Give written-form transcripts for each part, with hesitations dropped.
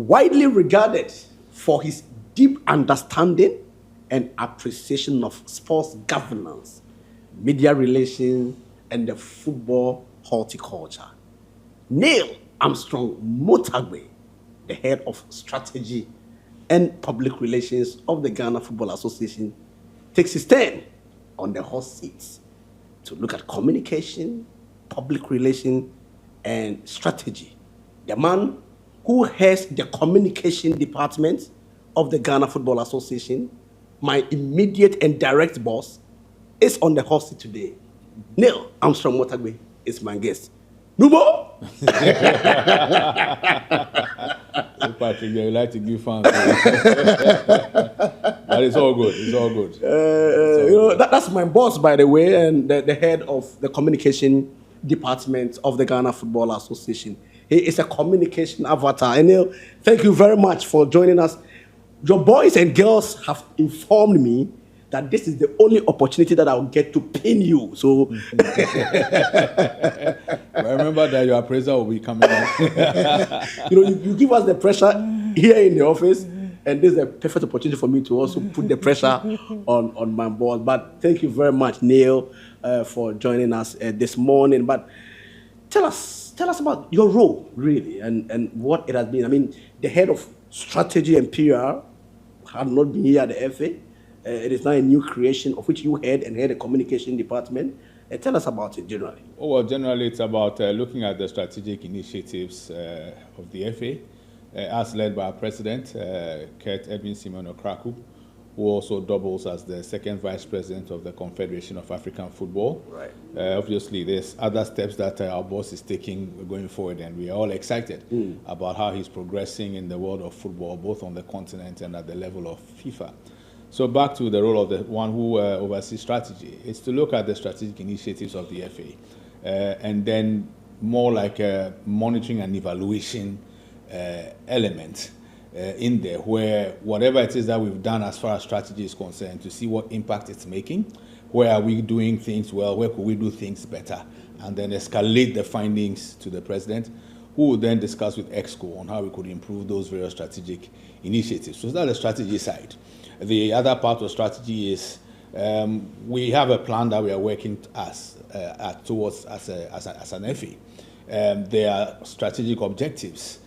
widely regarded for his deep understanding and appreciation of sports governance, media relations, and the football horticulture. Neil Armstrong-Mortagbe, the head of strategy and public relations of the Ghana Football Association, takes his stand on the hot seats to look at communication, public relations, and strategy. The man who heads the communication department of the Ghana Football Association, my immediate and direct boss, is on the hot seat today. Neil Armstrong-Mortagbe is my guest. Nubo! Patrick, you like to give fans. But it's all good. It's all good. That's my boss, by the way, and the head of the communication department of the Ghana Football Association. He is a communication avatar. And Neil, thank you very much for joining us. Your boys and girls have informed me that this is the only opportunity that I'll get to pin you. So remember that your appraiser will be coming out. you give us the pressure here in the office, and this is a perfect opportunity for me to also put the pressure on my boss. But thank you very much, Neil, for joining us this morning. But tell us about your role, really, and what it has been. I mean, the head of strategy and PR had not been here at the FA. It is now a new creation of which you head the communication department. Tell us about it generally. Oh, well, generally it's about looking at the strategic initiatives of the FA, as led by our president, Kurt Edwin Simon Okraku, who also doubles as the second vice president of the Confederation of African Football. Right. Obviously, there's other steps that our boss is taking going forward, and we are all excited about how he's progressing in the world of football, both on the continent and at the level of FIFA. So back to the role of the one who oversees strategy. It's to look at the strategic initiatives of the FA, and then more like a monitoring and evaluation element in there, where whatever it is that we've done as far as strategy is concerned, to see what impact it's making, where are we doing things well, where could we do things better, and then escalate the findings to the president, who will then discuss with EXCO on how we could improve those various strategic initiatives. So that's the strategy side. The other part of strategy is we have a plan that we are working towards as an FA. There are strategic objectives.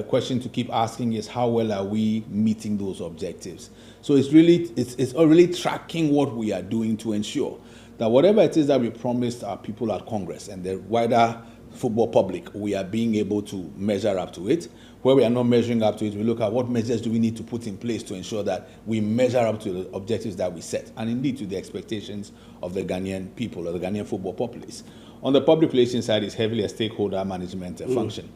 Question to keep asking is how well are we meeting those objectives? So it's really tracking what we are doing to ensure that whatever it is that we promised our people at Congress and the wider football public, we are being able to measure up to it. Where we are not measuring up to it, we look at what measures do we need to put in place to ensure that we measure up to the objectives that we set, and indeed to the expectations of the Ghanaian people or the Ghanaian football populace. On the public relations side, it's heavily a stakeholder management function.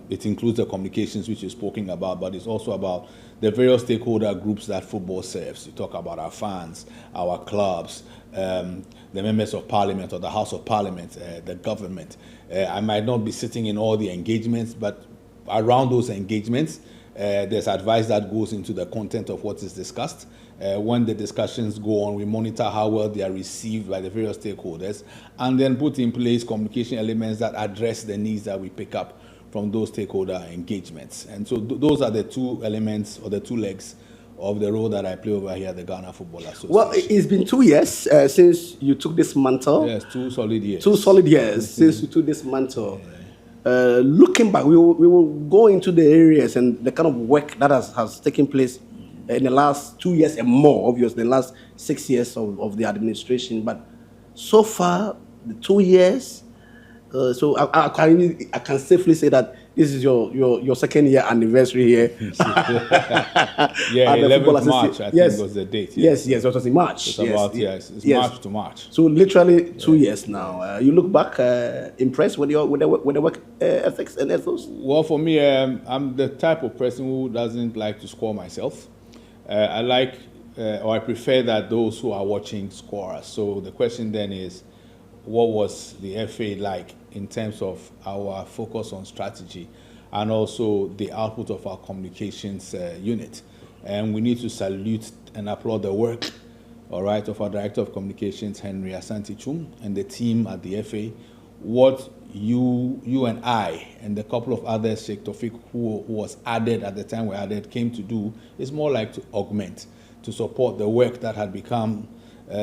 It includes the communications, which you're speaking about, but it's also about the various stakeholder groups that football serves. You talk about our fans, our clubs, the members of parliament or the House of Parliament, the government. I might not be sitting in all the engagements, but around those engagements, there's advice that goes into the content of what is discussed. When the discussions go on, we monitor how well they are received by the various stakeholders, and then put in place communication elements that address the needs that we pick up from those stakeholder engagements. And so those are the two elements or the two legs of the role that I play over here at the Ghana Football Association. Well, it's been 2 years since you took this mantle. Yes, 2 solid years. 2 solid years since you took this mantle. Looking back, we will go into the areas and the kind of work that has taken place in the last 2 years and more, obviously, the last 6 years of the administration. But so far, the 2 years, so I can safely say that this is your second year anniversary here. Yeah, 11th March, I think was the date. Yes, it was in March. It's March to March. So literally 2 years now. You look back impressed with the work ethics and ethos? Well, for me, I'm the type of person who doesn't like to score myself. I like, or I prefer that those who are watching score us. So the question then is, what was the FA like in terms of our focus on strategy and also the output of our communications unit? And we need to salute and applaud the work, all right, of our Director of Communications, Henry Asante Chum, and the team at the FA what you and I and a couple of others, Sheikh Tawfiq, who was added at the time we added, came to do is more like to augment, to support the work that had become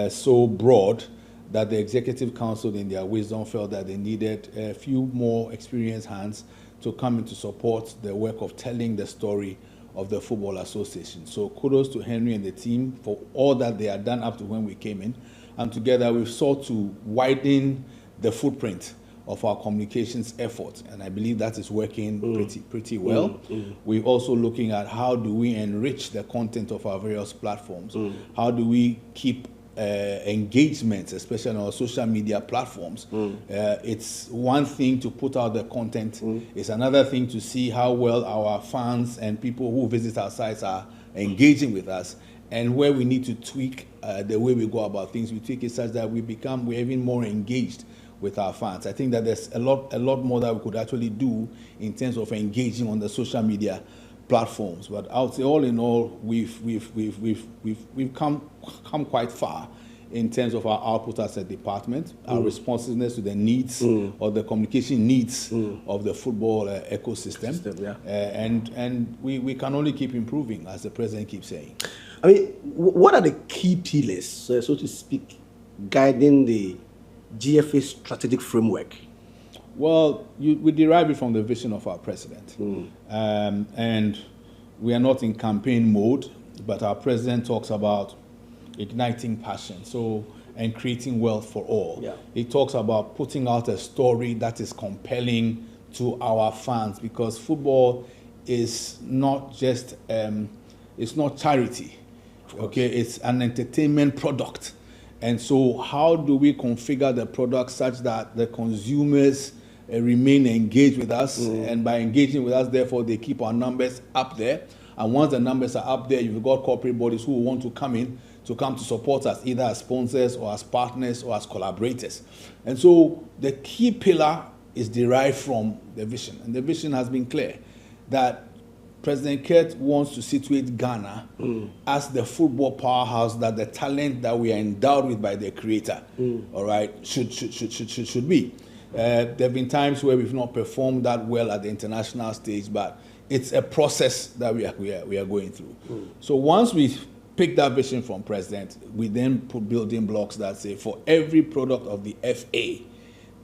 so broad that the Executive Council, in their wisdom, felt that they needed a few more experienced hands to come in to support the work of telling the story of the Football Association. So kudos to Henry and the team for all that they had done up to when we came in. And together we've sought to widen the footprint of our communications efforts, and I believe that is working pretty well. We're also looking at how do we enrich the content of our various platforms. How do we keep engagement, especially on our social media platforms. It's one thing to put out the content. It's another thing to see how well our fans and people who visit our sites are engaging with us, and where we need to tweak the way we go about things. We tweak it such that we're even more engaged with our fans. I think that there's a lot more that we could actually do in terms of engaging on the social media platforms. But I would say, all in all, we've come quite far in terms of our output as a department, our responsiveness to the needs or the communication needs of the football ecosystem. And we can only keep improving, as the president keeps saying. I mean, what are the key pillars, so to speak, guiding the GFA strategic framework? Well, we derive it from the vision of our president. And we are not in campaign mode, but our president talks about igniting passion, and creating wealth for all. He talks about putting out a story that is compelling to our fans, because football is not just, it's not charity, okay? It's an entertainment product. And so how do we configure the product such that the consumers remain engaged with us, and by engaging with us, therefore, they keep our numbers up there. And once the numbers are up there, you've got corporate bodies who want to come to support us, either as sponsors or as partners or as collaborators. And so the key pillar is derived from the vision. And the vision has been clear that President Kurt wants to situate Ghana as the football powerhouse that the talent that we are endowed with by the Creator, all right, should be. There have been times where we've not performed that well at the international stage, but it's a process that we are going through. So once we pick that vision from President, we then put building blocks that say, for every product of the FA,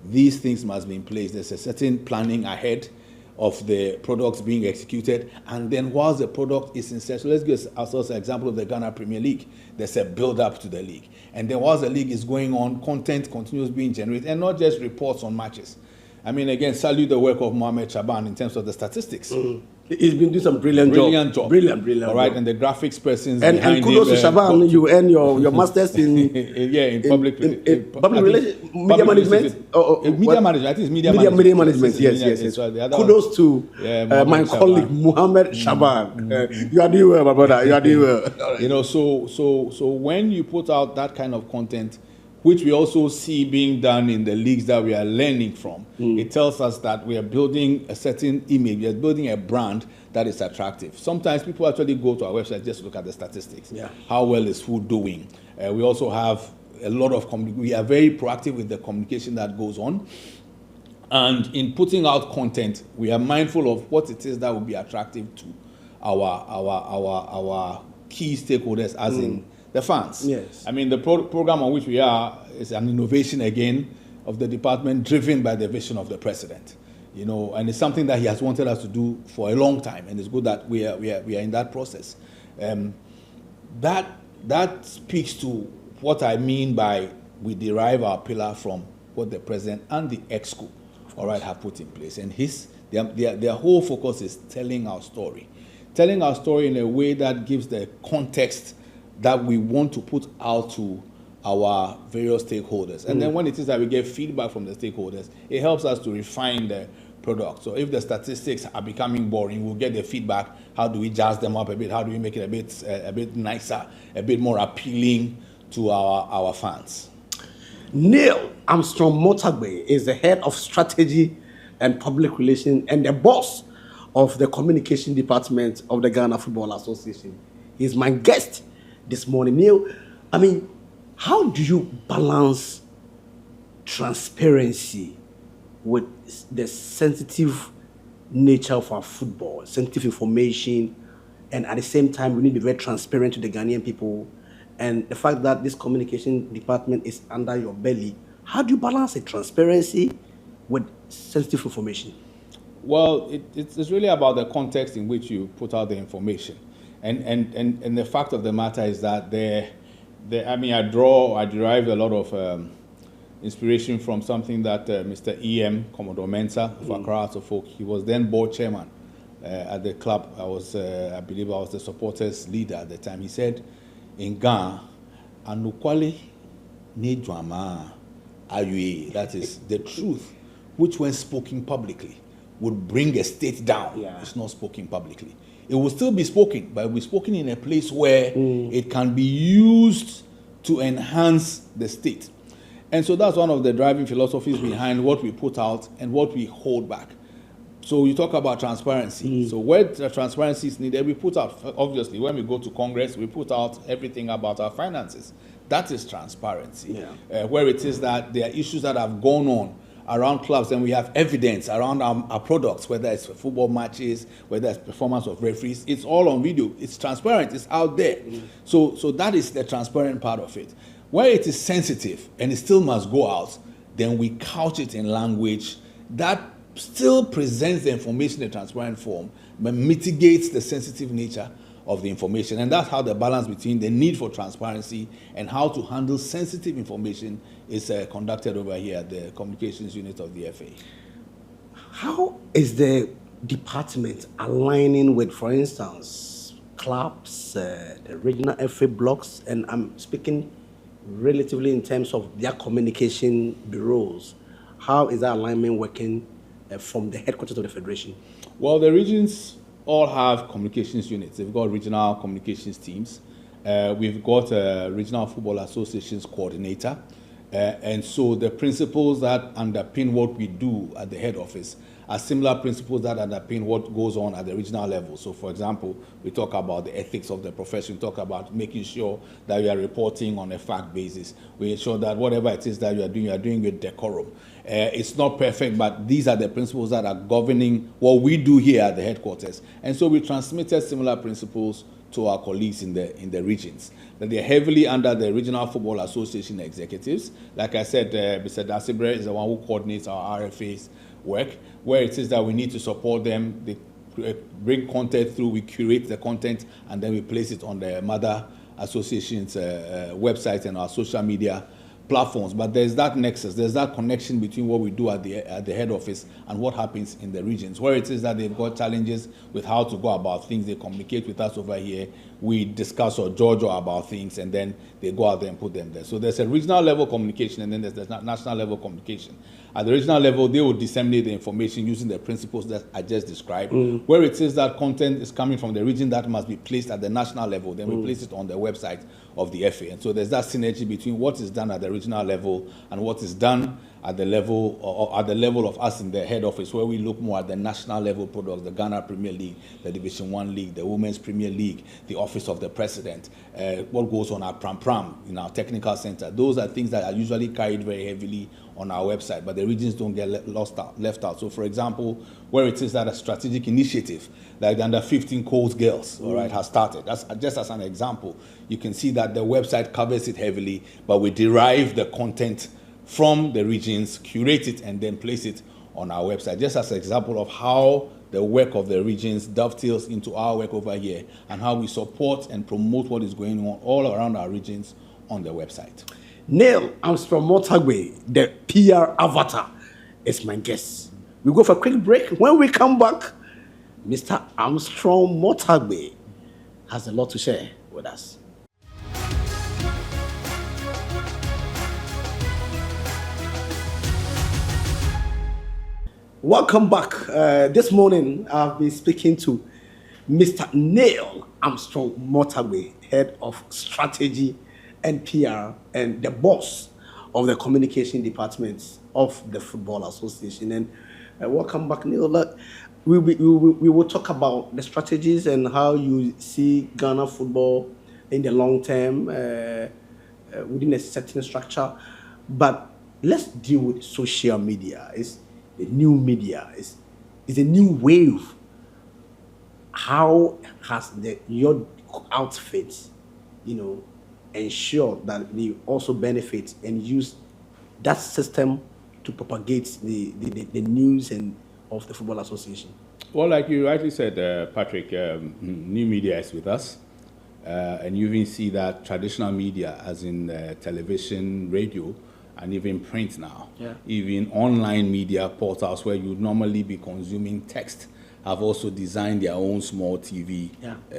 these things must be in place. There's a certain planning ahead of the products being executed, and then whilst the product is in session, let's give ourselves an example of the Ghana Premier League. There's a build-up to the league, and then whilst the league is going on, content continues being generated, and not just reports on matches. I mean, again, salute the work of Mohamed Shaban in terms of the statistics. He's been doing some brilliant job. Brilliant. All right, job. And the graphics persons and kudos to Shaban, you earn your masters in in public relations, media management. Media management. I think it's media management. Yes. Kudos to my colleague Mohamed Shaban. You are doing well, my brother. You are doing well. You know, so when you put out that kind of content, which we also see being done in the leagues that we are learning from, it tells us that we are building a certain image, we are building a brand that is attractive. Sometimes people actually go to our website just to look at the statistics. How well is who doing? We also have a lot of, we are very proactive with the communication that goes on. And in putting out content, we are mindful of what it is that will be attractive to our key stakeholders, as in the fans. Yes. I mean, the program on which we are is an innovation, again, of the department, driven by the vision of the president. You know, and it's something that he has wanted us to do for a long time, and it's good that we are in that process. That speaks to what I mean by we derive our pillar from what the president and the EXCO, all right, have put in place. And their whole focus is telling our story in a way that gives the context that we want to put out to our various stakeholders. And then when it is that we get feedback from the stakeholders, it helps us to refine the product. So if the statistics are becoming boring, we'll get the feedback. How do we jazz them up a bit? How do we make it a bit nicer, a bit more appealing to our fans? Neil Armstrong-Mortagbe is the head of strategy and public relations and the boss of the communication department of the Ghana Football Association. He's my guest this morning. Neil, I mean, how do you balance transparency with the sensitive nature of our football, sensitive information, and at the same time, we need to be very transparent to the Ghanaian people. And the fact that this communication department is under your belly, how do you balance the transparency with sensitive information? Well, it's really about the context in which you put out the information. And the fact of the matter is that I derive a lot of inspiration from something that Mr. E.M. Commodore Mensah of Accra Hearts of Oak, he was then board chairman at the club. I believe I was the supporters leader at the time. He said, in Ghana, anukwale ne dwama ayue, that is the truth, which when spoken publicly would bring a state down. Yeah. It's not spoken publicly. It will still be spoken, but it will be spoken in a place where it can be used to enhance the state. And so that's one of the driving philosophies behind what we put out and what we hold back. So you talk about transparency. So where the transparency is needed, we put out, obviously, when we go to Congress, we put out everything about our finances. That is transparency. Yeah. Where it is that there are issues that have gone on around clubs, and we have evidence around our products, whether it's football matches, whether it's performance of referees, it's all on video. It's transparent, it's out there. So that is the transparent part of it. Where it is sensitive and it still must go out, then we couch it in language that still presents the information in a transparent form, but mitigates the sensitive nature of the information. And that's how the balance between the need for transparency and how to handle sensitive information is conducted over here at the communications unit of the FA. How is the department aligning with, for instance, clubs, the regional FA blocks, and I'm speaking relatively in terms of their communication bureaus? How is that alignment working from the headquarters of the Federation? Well, the regions all have communications units. They've got regional communications teams. We've got a regional football associations coordinator. And so the principles that underpin what we do at the head office are similar principles that underpin what goes on at the regional level. So, for example, we talk about the ethics of the profession. We talk about making sure that we are reporting on a fact basis. We ensure that whatever it is that you are doing with decorum. It's not perfect, but these are the principles that are governing what we do here at the headquarters. And so we transmitted similar principles to our colleagues in the regions. That they're heavily under the Regional Football Association executives. Like I said, Mr. Dasibre is the one who coordinates our RFA's work, where it is that we need to support them. They bring content through, we curate the content, and then we place it on the mother association's website and our social media platforms. But there's that nexus, there's that connection between what we do at the head office and what happens in the regions, where it is that they've got challenges with how to go about things. They communicate with us over here, we discuss or judge about things, and then they go out there and put them there. So there's a regional level communication, and then there's the national level communication. At the regional level, they will disseminate the information using the principles that I just described. Where it says that content is coming from the region, that must be placed at the national level, then we place it on the website of the FA. And so there's that synergy between what is done at the regional level and what is done at the level or at the level of us in the head office, where we look more at the national level products, the Ghana Premier League, the Division 1 League, the Women's Premier League, the Office of the President, what goes on at Pram in our technical center. Those are things that are usually carried very heavily on our website, but the regions don't get left out. So, for example, where it is that a strategic initiative, like the under 15 Coast Girls, all right, has started. That's just as an example. You can see that the website covers it heavily, but we derive the content from the regions, curate it, and then place it on our website. Just as an example of how the work of the regions dovetails into our work over here, and how we support and promote what is going on all around our regions on the website. Neil Armstrong-Mortagbe, the PR avatar, is my guest. We go for a quick break. When we come back, Mr. Armstrong-Mortagbe has a lot to share with us. Welcome back. This morning, I've been speaking to Mr. Neil Armstrong-Mortagbe, Head of Strategy and PR, and the boss of the communication department of the Football Association. And welcome back, Neil. Look, we will talk about the strategies and how you see Ghana football in the long term within a certain structure. But let's deal with social media. the new media. It's a new wave. How has your outfit, ensured that they also benefit and use that system to propagate the news and of the Football Association? Well, like you rightly said, Patrick, new media is with us. And you even see that traditional media, as in television, radio, and even print now, even online media portals where you'd normally be consuming text, have also designed their own small TV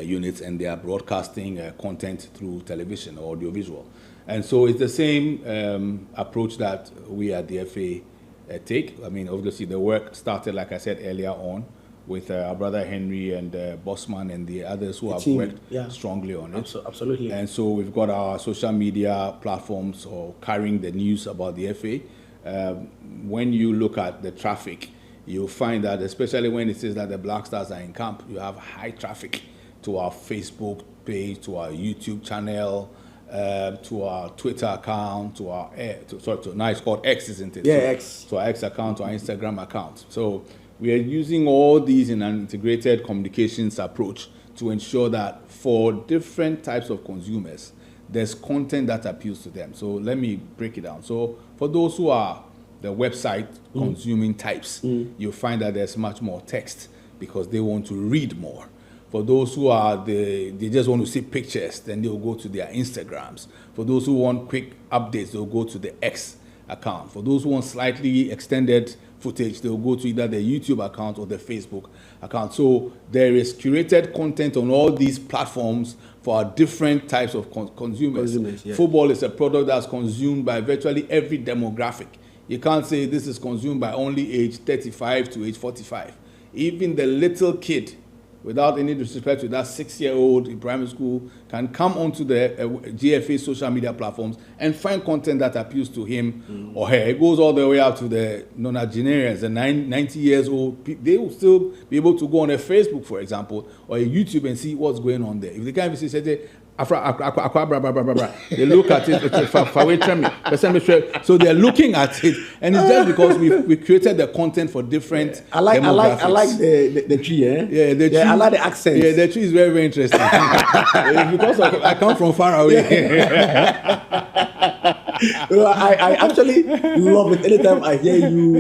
units, and they are broadcasting content through television or audiovisual. And so it's the same approach that we at the FA take. I mean, obviously the work started, like I said earlier on, with our brother Henry and Bossman and the others who have worked strongly on it. Absolutely. And so we've got our social media platforms or carrying the news about the FA. When you look at the traffic, you'll find that, especially when it says that the Black Stars are in camp, you have high traffic to our Facebook page, to our YouTube channel, to our Twitter account, to our now it's called X, isn't it? Yeah, X. To our X account, to our Instagram account. So we are using all these in an integrated communications approach to ensure that for different types of consumers, there's content that appeals to them. So let me break it down. So for those who are the website consuming types, you'll find that there's much more text because they want to read more. For those who are they just want to see pictures, then they'll go to their Instagrams. For those who want quick updates, they'll go to the X account. For those who want slightly extended footage, they'll go to either the YouTube account or the Facebook account. So there is curated content on all these platforms for our different types of consumers. Football is a product that's consumed by virtually every demographic. You can't say this is consumed by only age 35 to age 45. Even the little kid, without any disrespect to that 6-year-old in primary school, can come onto the GFA social media platforms and find content that appeals to him or her. It goes all the way up to the nonagenarians, the 90 years old. They will still be able to go on a Facebook, for example, or a YouTube and see what's going on there. If they can't even say, they look at it, so they're looking at it, and it's just because we created the content for different demographics. I like the tree, Yeah, the tree. I like the accent. Yeah, the tree is very, very interesting. Because I come from far away. I actually love it anytime I hear you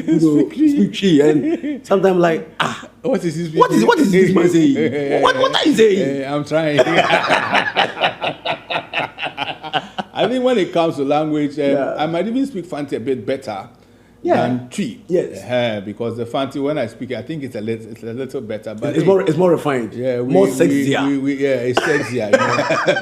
speak tree, and sometimes like what is this? What is this man saying? What are you saying? I'm trying. I think when it comes to language, I might even speak Fanti a bit better than Tree. Yes. Because the Fanti, when I speak, I think it's a little better. But it's more refined. Yeah, more sexier. It's sexier.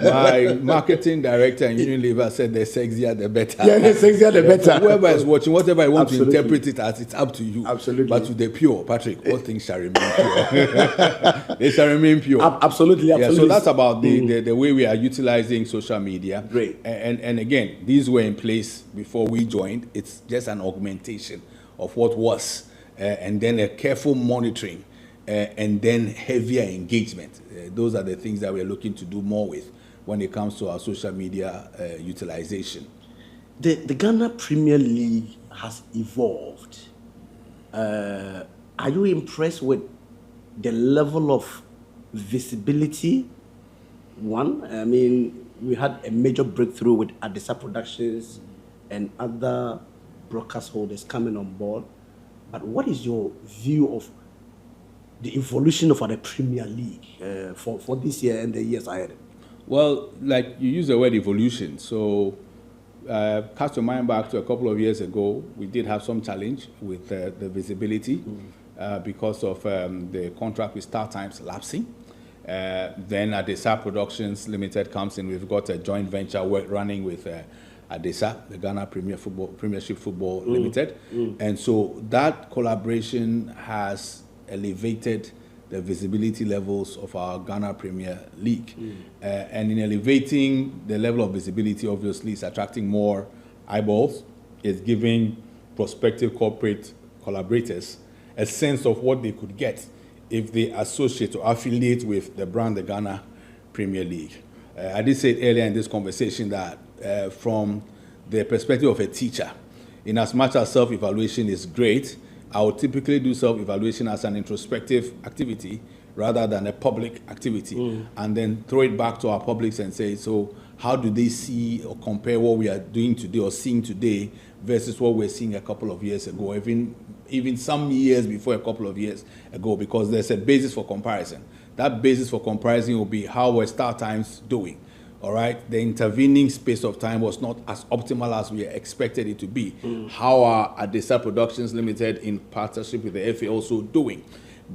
My marketing director in Unilever said the sexier the better. Yeah, the sexier the better. Whoever is watching, whatever I want to interpret it as, it's up to you. Absolutely. But to the pure, Patrick, all things shall remain pure. They shall remain pure. Absolutely. Yeah, so that's about the way we are utilizing social media. Great. And again, these were in place before we joined. It's just an augmentation of what was, and then a careful monitoring, and then heavier engagement. Those are the things that we're looking to do more with when it comes to our social media utilization. The Ghana Premier League has evolved. Are you impressed with the level of visibility? One, I mean, we had a major breakthrough with Adisa Productions and other broadcast holders coming on board. But what is your view of the evolution of the Premier League for this year and the years ahead? Well, like you use the word evolution. So cast your mind back to a couple of years ago, we did have some challenge with the visibility because of the contract with Star Times lapsing. Then Adisa Productions Limited comes in. We've got a joint venture running with Adisa, the Ghana Premiership Football Limited. And so that collaboration has elevated the visibility levels of our Ghana Premier League. And in elevating the level of visibility, obviously, it's attracting more eyeballs. It's giving prospective corporate collaborators a sense of what they could get if they associate or affiliate with the brand, the Ghana Premier League. I did say earlier in this conversation that from the perspective of a teacher, in as much as self-evaluation is great, I would typically do self-evaluation as an introspective activity rather than a public activity, and then throw it back to our publics and say, so how do they see or compare what we are doing today or seeing today versus what we're seeing a couple of years ago, even some years before a couple of years ago, because there's a basis for comparison. That basis for comparison will be how were Star Times doing. All right, the intervening space of time was not as optimal as we expected it to be. How are Adesa Productions Limited in partnership with the FA also doing?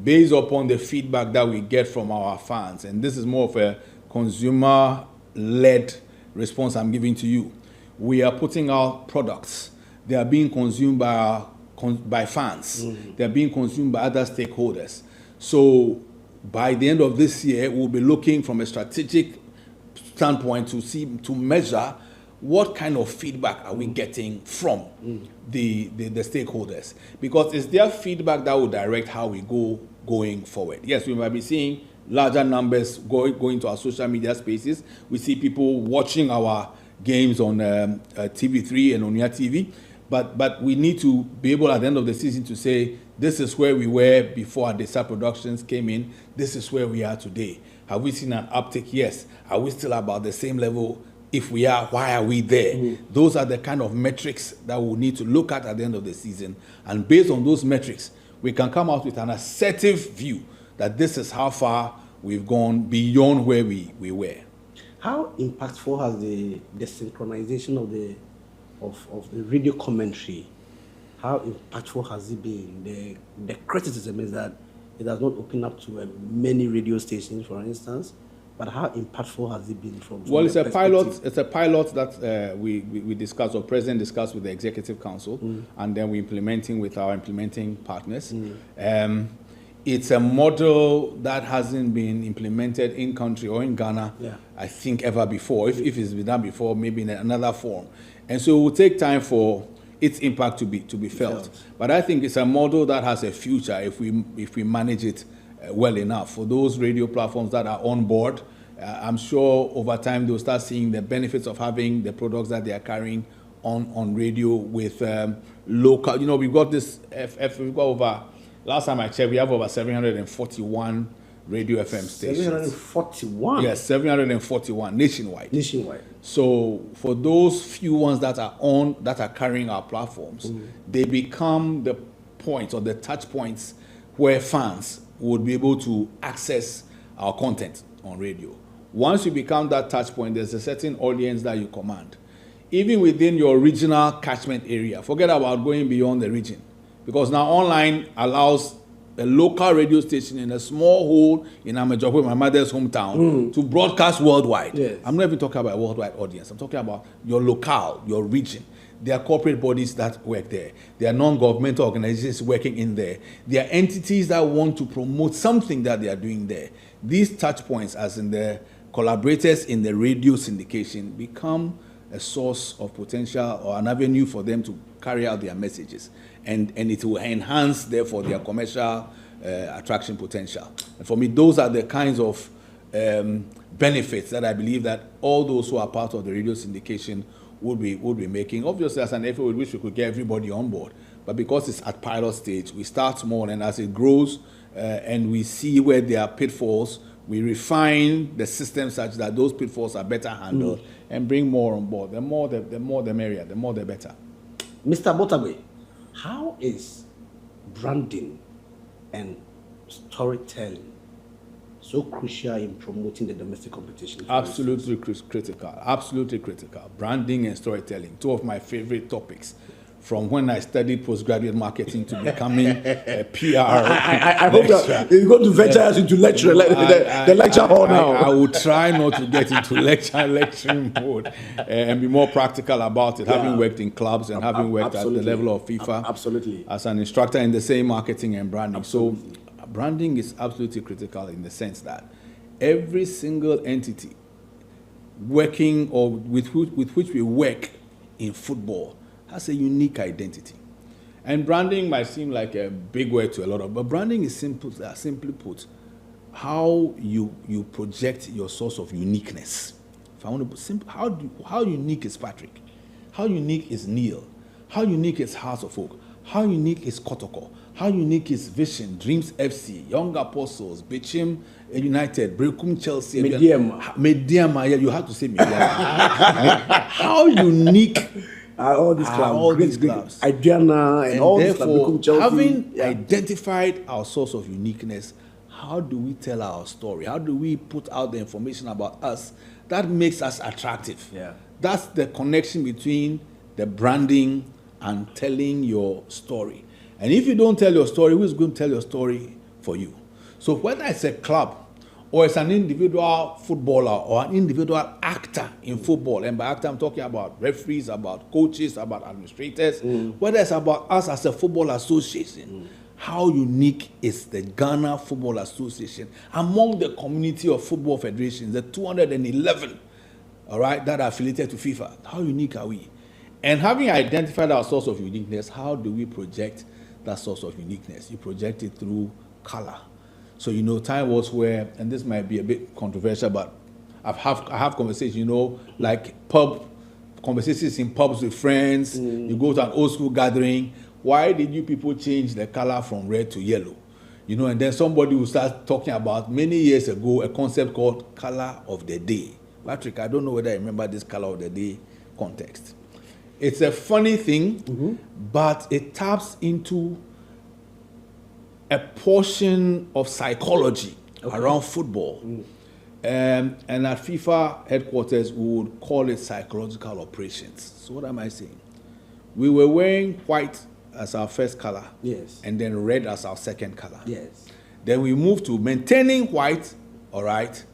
Based upon the feedback that we get from our fans, and this is more of a consumer-led response I'm giving to you. We are putting out products. They are being consumed by fans. They are being consumed by other stakeholders. So by the end of this year, we'll be looking from a strategic standpoint to measure what kind of feedback are we getting from the stakeholders, because it's their feedback that will direct how we going forward. Yes, we might be seeing larger numbers going to our social media spaces. We see people watching our games on TV3 and on your TV, but we need to be able at the end of the season to say, this is where we were before Adesa Productions came in. This is where we are today. Have we seen an uptick? Yes. Are we still about the same level? If we are, why are we there? Those are the kind of metrics that we'll need to look at the end of the season. And based on those metrics, we can come out with an assertive view that this is how far we've gone beyond where we were. How impactful has the synchronization of the radio commentary, how impactful has it been? The criticism is that it does not open up to many radio stations, for instance. But how impactful has it been from well, it's a pilot. It's a pilot that we discussed, or President discussed with the Executive Council, and then we're implementing with our implementing partners. It's a model that hasn't been implemented in country or in Ghana, I think, ever before. If it's been done before, maybe in another form, and so it will take time for its impact to be felt. But I think it's a model that has a future if we manage it well enough. For those radio platforms that are on board, I'm sure over time they'll start seeing the benefits of having the products that they are carrying on radio with local. You know, we've got this. We've got over. Last time I checked, we have over 741 radio FM stations. 741. Yes, 741 nationwide. Nationwide. So for those few ones that are carrying our platforms, they become the points or the touch points where fans would be able to access our content on radio. Once you become that touch point, there's a certain audience that you command. Even within your regional catchment area, forget about going beyond the region. Because now online allows a local radio station in a small hole in Amajokwe, my mother's hometown, to broadcast worldwide. Yes. I'm not even talking about a worldwide audience. I'm talking about your locale, your region. There are corporate bodies that work there. There are non-governmental organizations working in there. There are entities that want to promote something that they are doing there. These touch points, as in the collaborators in the radio syndication, become a source of potential or an avenue for them to carry out their messages. And it will enhance, therefore, their commercial attraction potential. And for me, those are the kinds of benefits that I believe that all those who are part of the radio syndication would be making. Obviously, as an effort, we wish we could get everybody on board. But because it's at pilot stage, we start small, and as it grows and we see where there are pitfalls, we refine the system such that those pitfalls are better handled and bring more on board. The more the merrier, the more the better. Mr. Mortagbe, how is branding and storytelling so crucial in promoting the domestic competition? Absolutely critical. Absolutely critical. Branding and storytelling, two of my favorite topics. From when I studied postgraduate marketing to becoming a PR. I hope that you're going to venture us into lecture, the lecture hall now. I will try not to get into lecturing mode and be more practical about it, having worked in clubs and having worked at the level of FIFA. Absolutely. As an instructor in the same marketing and branding. Absolutely. So branding is absolutely critical in the sense that every single entity working or with which we work in football has a unique identity. And branding might seem like a big word to a lot of, but branding is simply put, how you project your source of uniqueness. If I want to put simple, how unique is Patrick? How unique is Neil? How unique is House of Folk? How unique is Kotoko? How unique is Vision, Dreams FC, Young Apostles, Bichim United, Brekum Chelsea, Mediama? Yeah, you have to say Mediama. How unique are all these clubs? All these clubs. Adriana and all these clubs. Having identified our source of uniqueness, how do we tell our story? How do we put out the information about us that makes us attractive? Yeah. That's the connection between the branding and telling your story. And if you don't tell your story, who is going to tell your story for you? So whether it's a club or it's an individual footballer or an individual actor in football, and by actor I'm talking about referees, about coaches, about administrators, whether it's about us as a football association, how unique is the Ghana Football Association among the community of football federations, the 211, all right, that are affiliated to FIFA? How unique are we? And having identified our source of uniqueness, how do we project that source of uniqueness? You project it through color. So, time was where, and this might be a bit controversial, but I have conversations, like conversations in pubs with friends. You go to an old school gathering. Why did you people change the color from red to yellow? And then somebody will start talking about many years ago a concept called color of the day. Patrick, I don't know whether I remember this color of the day context. It's a funny thing, but it taps into a portion of psychology around football. And at FIFA headquarters, we would call it psychological operations. So what am I saying? We were wearing white as our first color, yes, and then red as our second color. Yes. Then we moved to maintaining white, all right,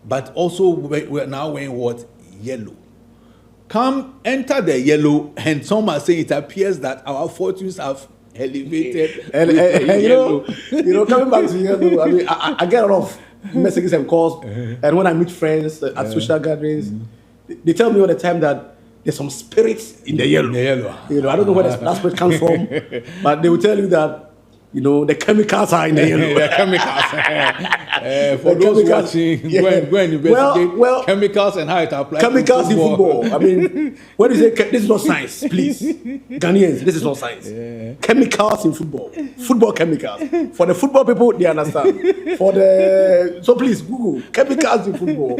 but also we're now wearing what? Yellow. Enter the yellow, and some are saying it appears that our fortunes have elevated. and coming back to yellow, I mean, I get a lot of messages and calls, and when I meet friends at social gatherings, they tell me all the time that there's some spirits in the yellow. I don't know where that spirit comes from, but they will tell you that the chemicals are in the yellow. The chemicals. For those watching, go and investigate chemicals and how it applies. Chemicals in football. I mean, when you say this is not science, please, Ghanaians, this is not science. Chemicals in football. Football chemicals. For the football people, they understand. So please Google chemicals in football.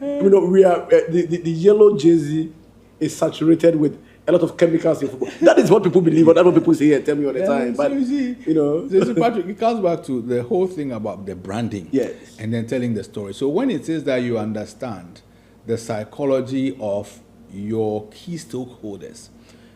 We are the yellow jersey is saturated with a lot of chemicals in football. That is what people believe, or that's what people say and tell me all the time. But so Patrick, it comes back to the whole thing about the branding, yes, and then telling the story. So when it is that you understand the psychology of your key stakeholders,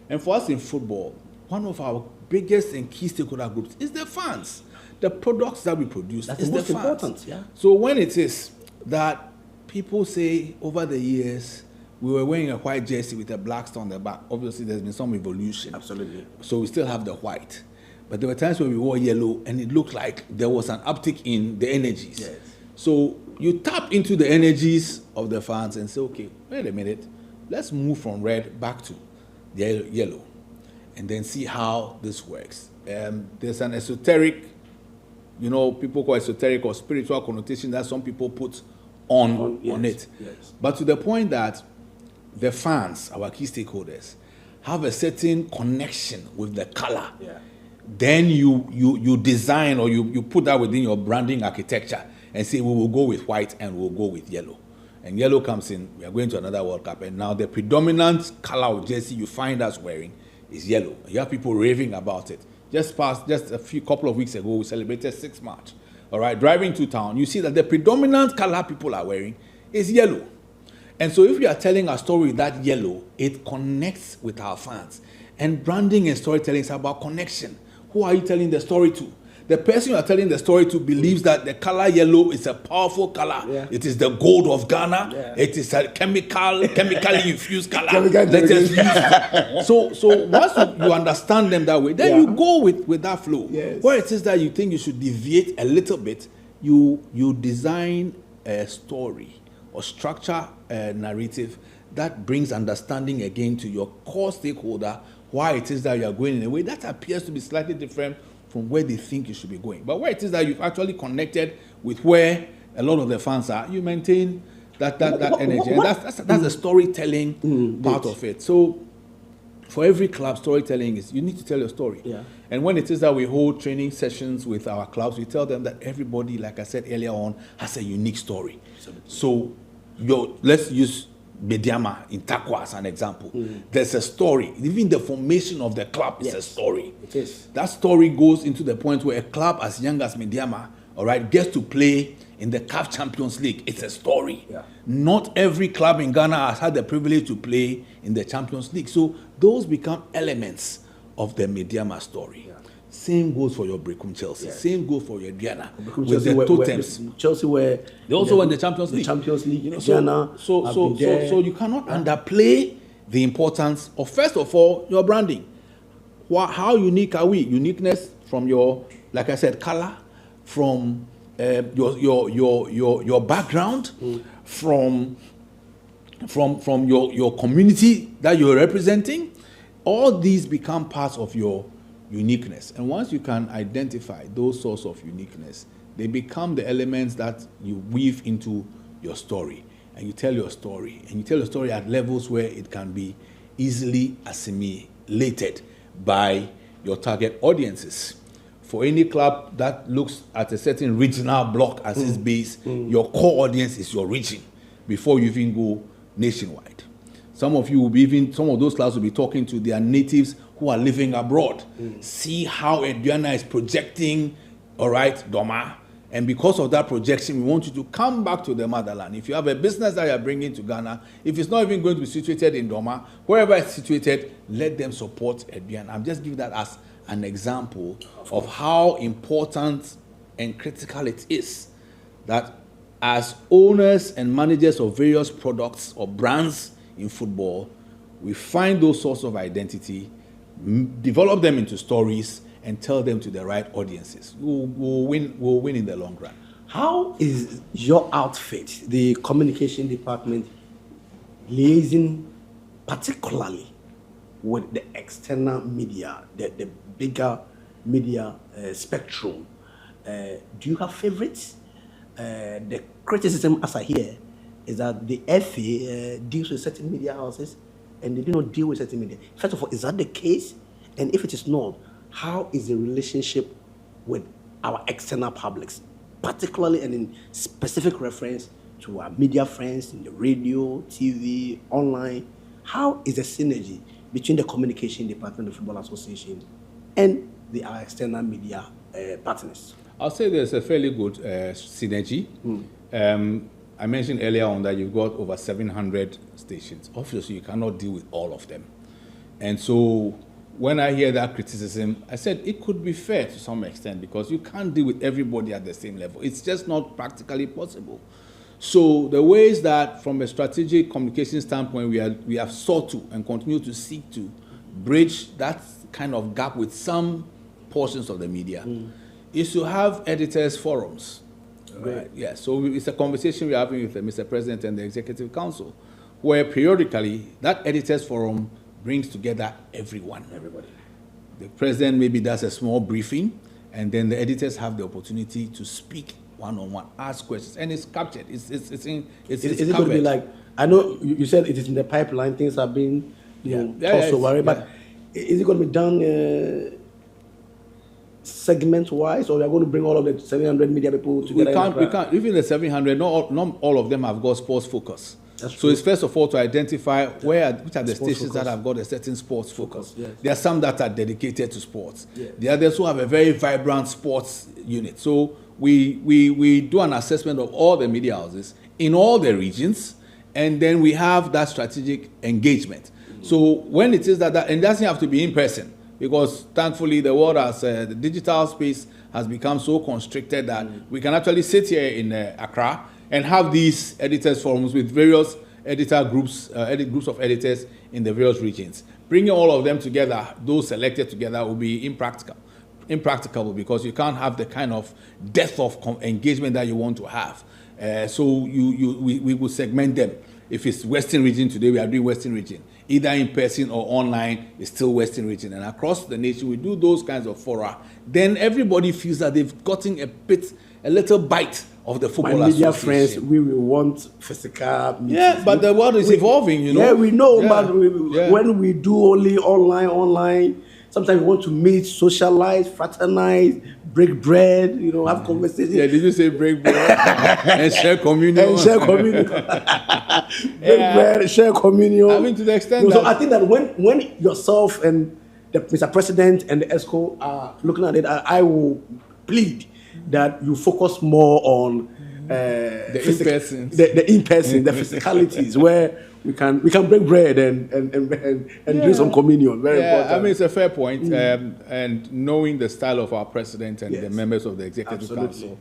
and for us in football, one of our biggest and key stakeholder groups is the fans. The products that we produce is the fans. Important, yeah. So when it is that people say over the years, we were wearing a white jersey with a black star on the back. Obviously, there's been some evolution. Absolutely. So we still have the white. But there were times when we wore yellow and it looked like there was an uptick in the energies. Yes. So you tap into the energies of the fans and say, okay, wait a minute. Let's move from red back to the yellow and then see how this works. There's an esoteric, people call esoteric or spiritual connotation that some people put on it. Yes. But to the point that the fans, our key stakeholders, have a certain connection with the color. Yeah. Then you design or you put that within your branding architecture and say, we will go with white and we'll go with yellow. And yellow comes in, we are going to another World Cup, and now the predominant color of jersey you find us wearing is yellow. You have people raving about it. Just a couple of weeks ago, we celebrated 6th March. All right, driving to town, you see that the predominant color people are wearing is yellow. And so if we are telling our story with that yellow, it connects with our fans. And branding and storytelling is about connection. Who are you telling the story to? The person you are telling the story to believes that the color yellow is a powerful color. Yeah. It is the gold of Ghana. Yeah. It is a chemically infused color. So once you understand them that way, then you go with that flow. Yes. Where it is that you think you should deviate a little bit, you design a story or structure a narrative that brings understanding again to your core stakeholder, why it is that you are going in a way that appears to be slightly different from where they think you should be going. But where it is that you've actually connected with where a lot of the fans are, you maintain that energy. And that's the storytelling part of it. So For every club, storytelling is, you need to tell your story. Yeah. And when it is that we hold training sessions with our clubs, we tell them that everybody, like I said earlier on, has a unique story. So let's use Bediama in Takwa as an example. There's a story. Even the formation of the club is a story. It is. That story goes into the point where a club as young as Bediama, all right, gets to play in the CAF Champions League. It's a story. Yeah. Not every club in Ghana has had the privilege to play in the Champions League. So those become elements of the Mediama story. Yeah. Same goes for your Brekum Chelsea. Yeah. Same goes for your Diana. With the totems. Chelsea were they also won the Champions League. The Champions League, you know, so you cannot underplay the importance of, first of all, your branding. How unique are we? Uniqueness from your, like I said, color, from your background, from your community that you're representing. All these become parts of your uniqueness. And once you can identify those sorts of uniqueness, they become the elements that you weave into your story. And you tell your story. And you tell your story at levels where it can be easily assimilated by your target audiences. For any club that looks at a certain regional block as its base, your core audience is your region before you even go nationwide. Some of those clubs will be talking to their natives who are living abroad. See how Aduana is projecting, all right, Doma. And because of that projection, we want you to come back to the motherland. If you have a business that you're bringing to Ghana, if it's not even going to be situated in Doma, wherever it's situated, let them support Aduana. I'm just giving that as an example of how important and critical it is that as owners and managers of various products or brands in football, we find those sorts of identity, develop them into stories, and tell them to the right audiences. We'll win in the long run. How is your outfit, the communication department, liaising particularly with the external media, the bigger media spectrum? Do you have favorites? The criticism, as I hear, is that the FA deals with certain media houses and they do not deal with certain media. First of all, is that the case? And if it is not, how is the relationship with our external publics, particularly and in specific reference to our media friends in the radio, TV, online? How is the synergy between the communication department of the Football Association and our external media partners? I'll say there's a fairly good synergy. I mentioned earlier on that you've got over 700 stations. Obviously, you cannot deal with all of them. And so when I hear that criticism, I said it could be fair to some extent because you can't deal with everybody at the same level. It's just not practically possible. So the ways that from a strategic communication standpoint we have sought to and continue to seek to bridge that kind of gap with some portions of the media is to have editors forums. Right. Yeah. So it's a conversation we're having with the Mr. President and the Executive Council, where periodically that editors forum brings together everybody. The president maybe does a small briefing, and then the editors have the opportunity to speak one-on-one, ask questions, and it's captured. Is it going to be like, I know you said it is in the pipeline, things are being but is it going to be done segment-wise, or we are going to bring all of the 700 media people together? We can't. Even the 700, not all of them have got sports focus. So it's first of all to identify which are the stations that have got a certain sports focus. Yes. There are some that are dedicated to sports. Yes. The others who have a very vibrant sports unit. So we do an assessment of all the media houses in all the regions, and then we have that strategic engagement. So when it is that and it doesn't have to be in person, because thankfully the world has the digital space has become so constricted that we can actually sit here in Accra and have these editors forums with various editor groups, groups of editors in the various regions. Bringing all of them together, those selected together, will be impracticable because you can't have the kind of depth of engagement that you want to have. So we will segment them. If it's Western region today, we are doing Western region. Either in person or online, it's still Western region. And across the nation, we do those kinds of fora. Then everybody feels that they've gotten a bit a little bite of the football My media association. friends, we will want physical meetings. Yeah, but the world is evolving, you know. Yeah, we know, Yeah, but yeah. when we do only online, sometimes we want to meet, socialize, fraternize, break bread, have conversations. Yeah, did you say break bread and share communion? And share communion. Break bread, share communion. I mean, to the extent So that I think that when yourself and the Mr. President and the ESCO are looking at it, I will plead that you focus more on the in-person, the in-person, the physicalities where we can break bread and do some communion. Very important. I mean, it's a fair point. And knowing the style of our president and the members of the executive council,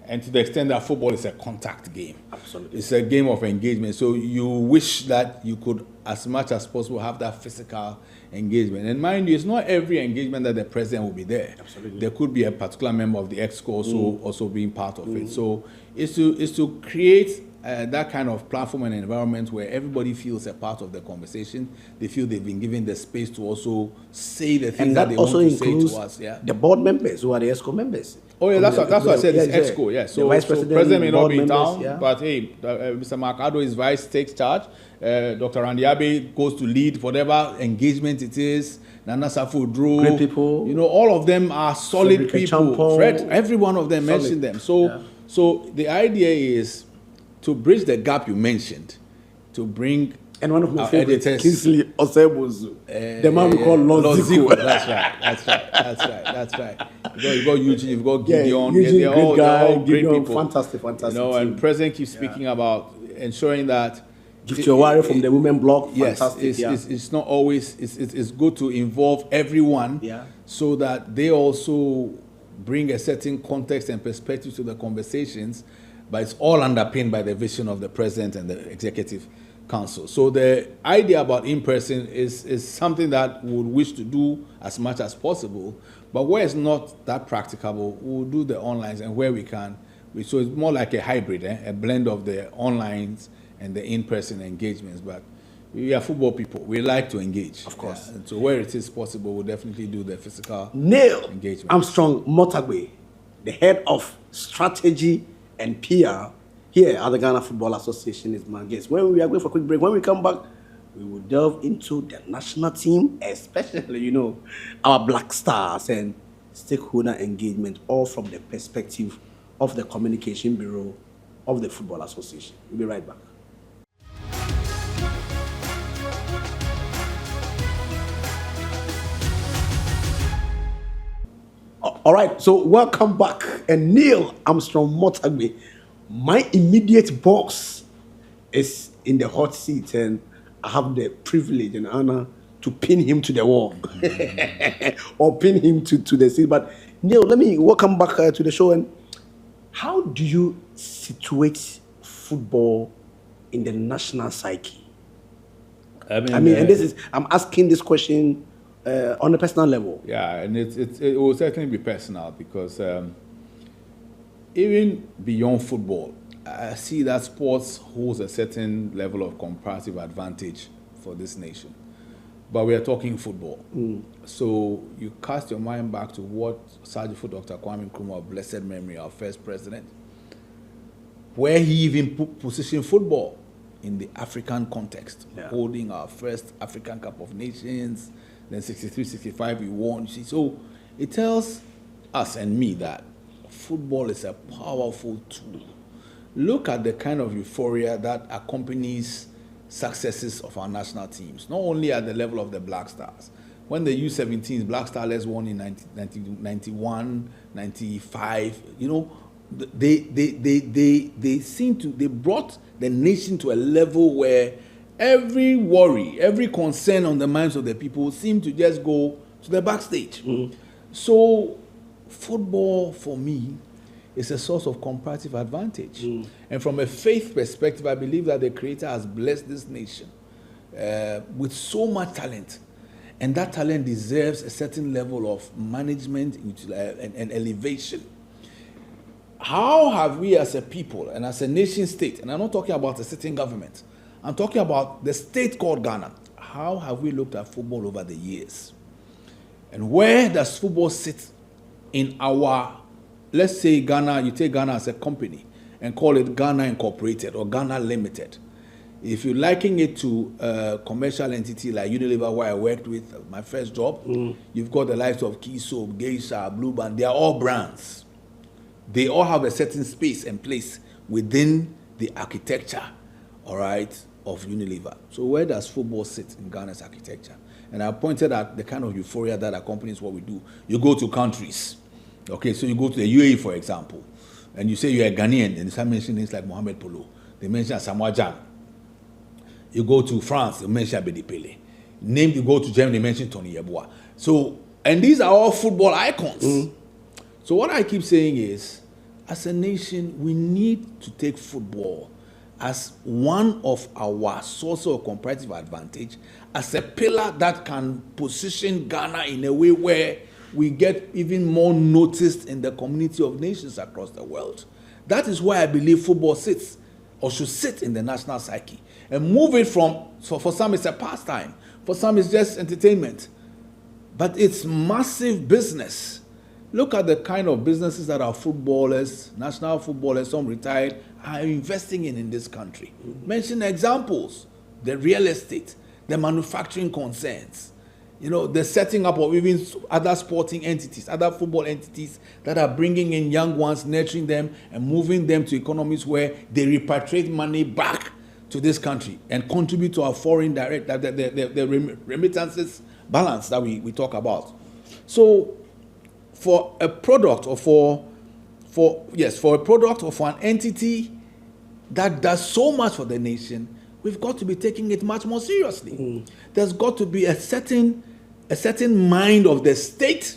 and to the extent that football is a contact game. Absolutely. It's a game of engagement. So you wish that you could, as much as possible, have that physical engagement. And mind you, it's not every engagement that the president will be there. Absolutely. There could be a particular member of the EXCO also being part of it. So it's to create that kind of platform and environment where everybody feels a part of the conversation. They feel they've been given the space to also say the things that they want to say to us. Yeah. The board members who are the ESCO members. Oh yeah, that's what I said. It's EXCO, yeah. So, Vice President, President may not be in members, town, but hey, Mr. Marcado is vice, takes charge. Dr. Randiabe goes to lead whatever engagement it is. Nana Safudro, great people. All of them are solid people. Champo, Fred, every one of them mentioned them. So the idea is to bridge the gap you mentioned, to bring. And one of my favorites, Kingsley Osebuzu, the man we call Lozico. That's right. You've got Eugene, you've got Gideon. Eugene, they're all great Gideon, people. Fantastic. And President keeps speaking about ensuring that Gift your warrior from the women block. Yes, fantastic. It's not always. It's good to involve everyone, so that they also bring a certain context and perspective to the conversations. But it's all underpinned by the vision of the president and the executive council. So the idea about in-person is something that we would wish to do as much as possible. But where it's not that practicable, we'll do the onlines, and where we can. So it's more like a hybrid, a blend of the onlines and the in-person engagements. But we are football people. We like to engage. Of course. And so where it is possible, we'll definitely do the physical engagement. Armstrong-Mortagbe, the head of strategy and PR here at the Ghana Football Association, is my guest. When we are going for a quick break, when we come back, we will delve into the national team, especially, our Black Stars and stakeholder engagement, all from the perspective of the Communication Bureau of the Football Association. We'll be right back. All right, so welcome back. And Neil Armstrong-Mortagbe, my immediate boss, is in the hot seat, and I have the privilege and honor to pin him to the wall or pin him to the seat. But Neil, let me welcome back to the show. And how do you situate football in the national psyche? I'm asking this question on a personal level. Yeah, and it will certainly be personal because even beyond football, I see that sports holds a certain level of comparative advantage for this nation. But we are talking football. So you cast your mind back to what Sergeant Dr. Kwame Nkrumah of blessed memory, our first president, where he even positioned football in the African context, holding our first African Cup of Nations. Then 63, 65, we won. So it tells us and me that football is a powerful tool. Look at the kind of euphoria that accompanies successes of our national teams, not only at the level of the Black Stars. When the U17s, Black Stars won in 1991, 95, they brought the nation to a level where every worry, every concern on the minds of the people seemed to just go to the backstage. So football, for me, is a source of comparative advantage. And from a faith perspective, I believe that the Creator has blessed this nation with so much talent. And that talent deserves a certain level of management and elevation. How have we as a people and as a nation state, and I'm not talking about a sitting government, I'm talking about the state called Ghana. How have we looked at football over the years? And where does football sit in our let's say Ghana, you take Ghana as a company and call it Ghana Incorporated or Ghana Limited. If you're liking it to a commercial entity like Unilever, where I worked with my first job, you've got the likes of Key Soap, Geisha, Blue Band. They are all brands. They all have a certain space and place within the architecture, all right, of Unilever. So where does football sit in Ghana's architecture? And I pointed at the kind of euphoria that accompanies what we do. You go to countries, okay, so you go to the UAE, for example, and you say you're a Ghanaian, and some mention things like Mohamed Polo. They mention Samoa Jan. You go to France, they mention Abedi Pele. You go to Germany, they mention Tony Yeboah. So, and these are all football icons. So what I keep saying is, as a nation, we need to take football as one of our sources of comparative advantage, as a pillar that can position Ghana in a way where we get even more noticed in the community of nations across the world. That is why I believe football sits, or should sit, in the national psyche. And move it from, so for some it's a pastime, for some it's just entertainment. But it's massive business. Look at the kind of businesses that our footballers, national footballers, some retired, are investing in this country. Mention examples: the real estate, the manufacturing concerns, the setting up of even other sporting entities, other football entities that are bringing in young ones, nurturing them, and moving them to economies where they repatriate money back to this country and contribute to our foreign direct, the remittances balance that we talk about. So for a product or for a product or for an entity that does so much for the nation, we've got to be taking it much more seriously. There's got to be a certain mind of the state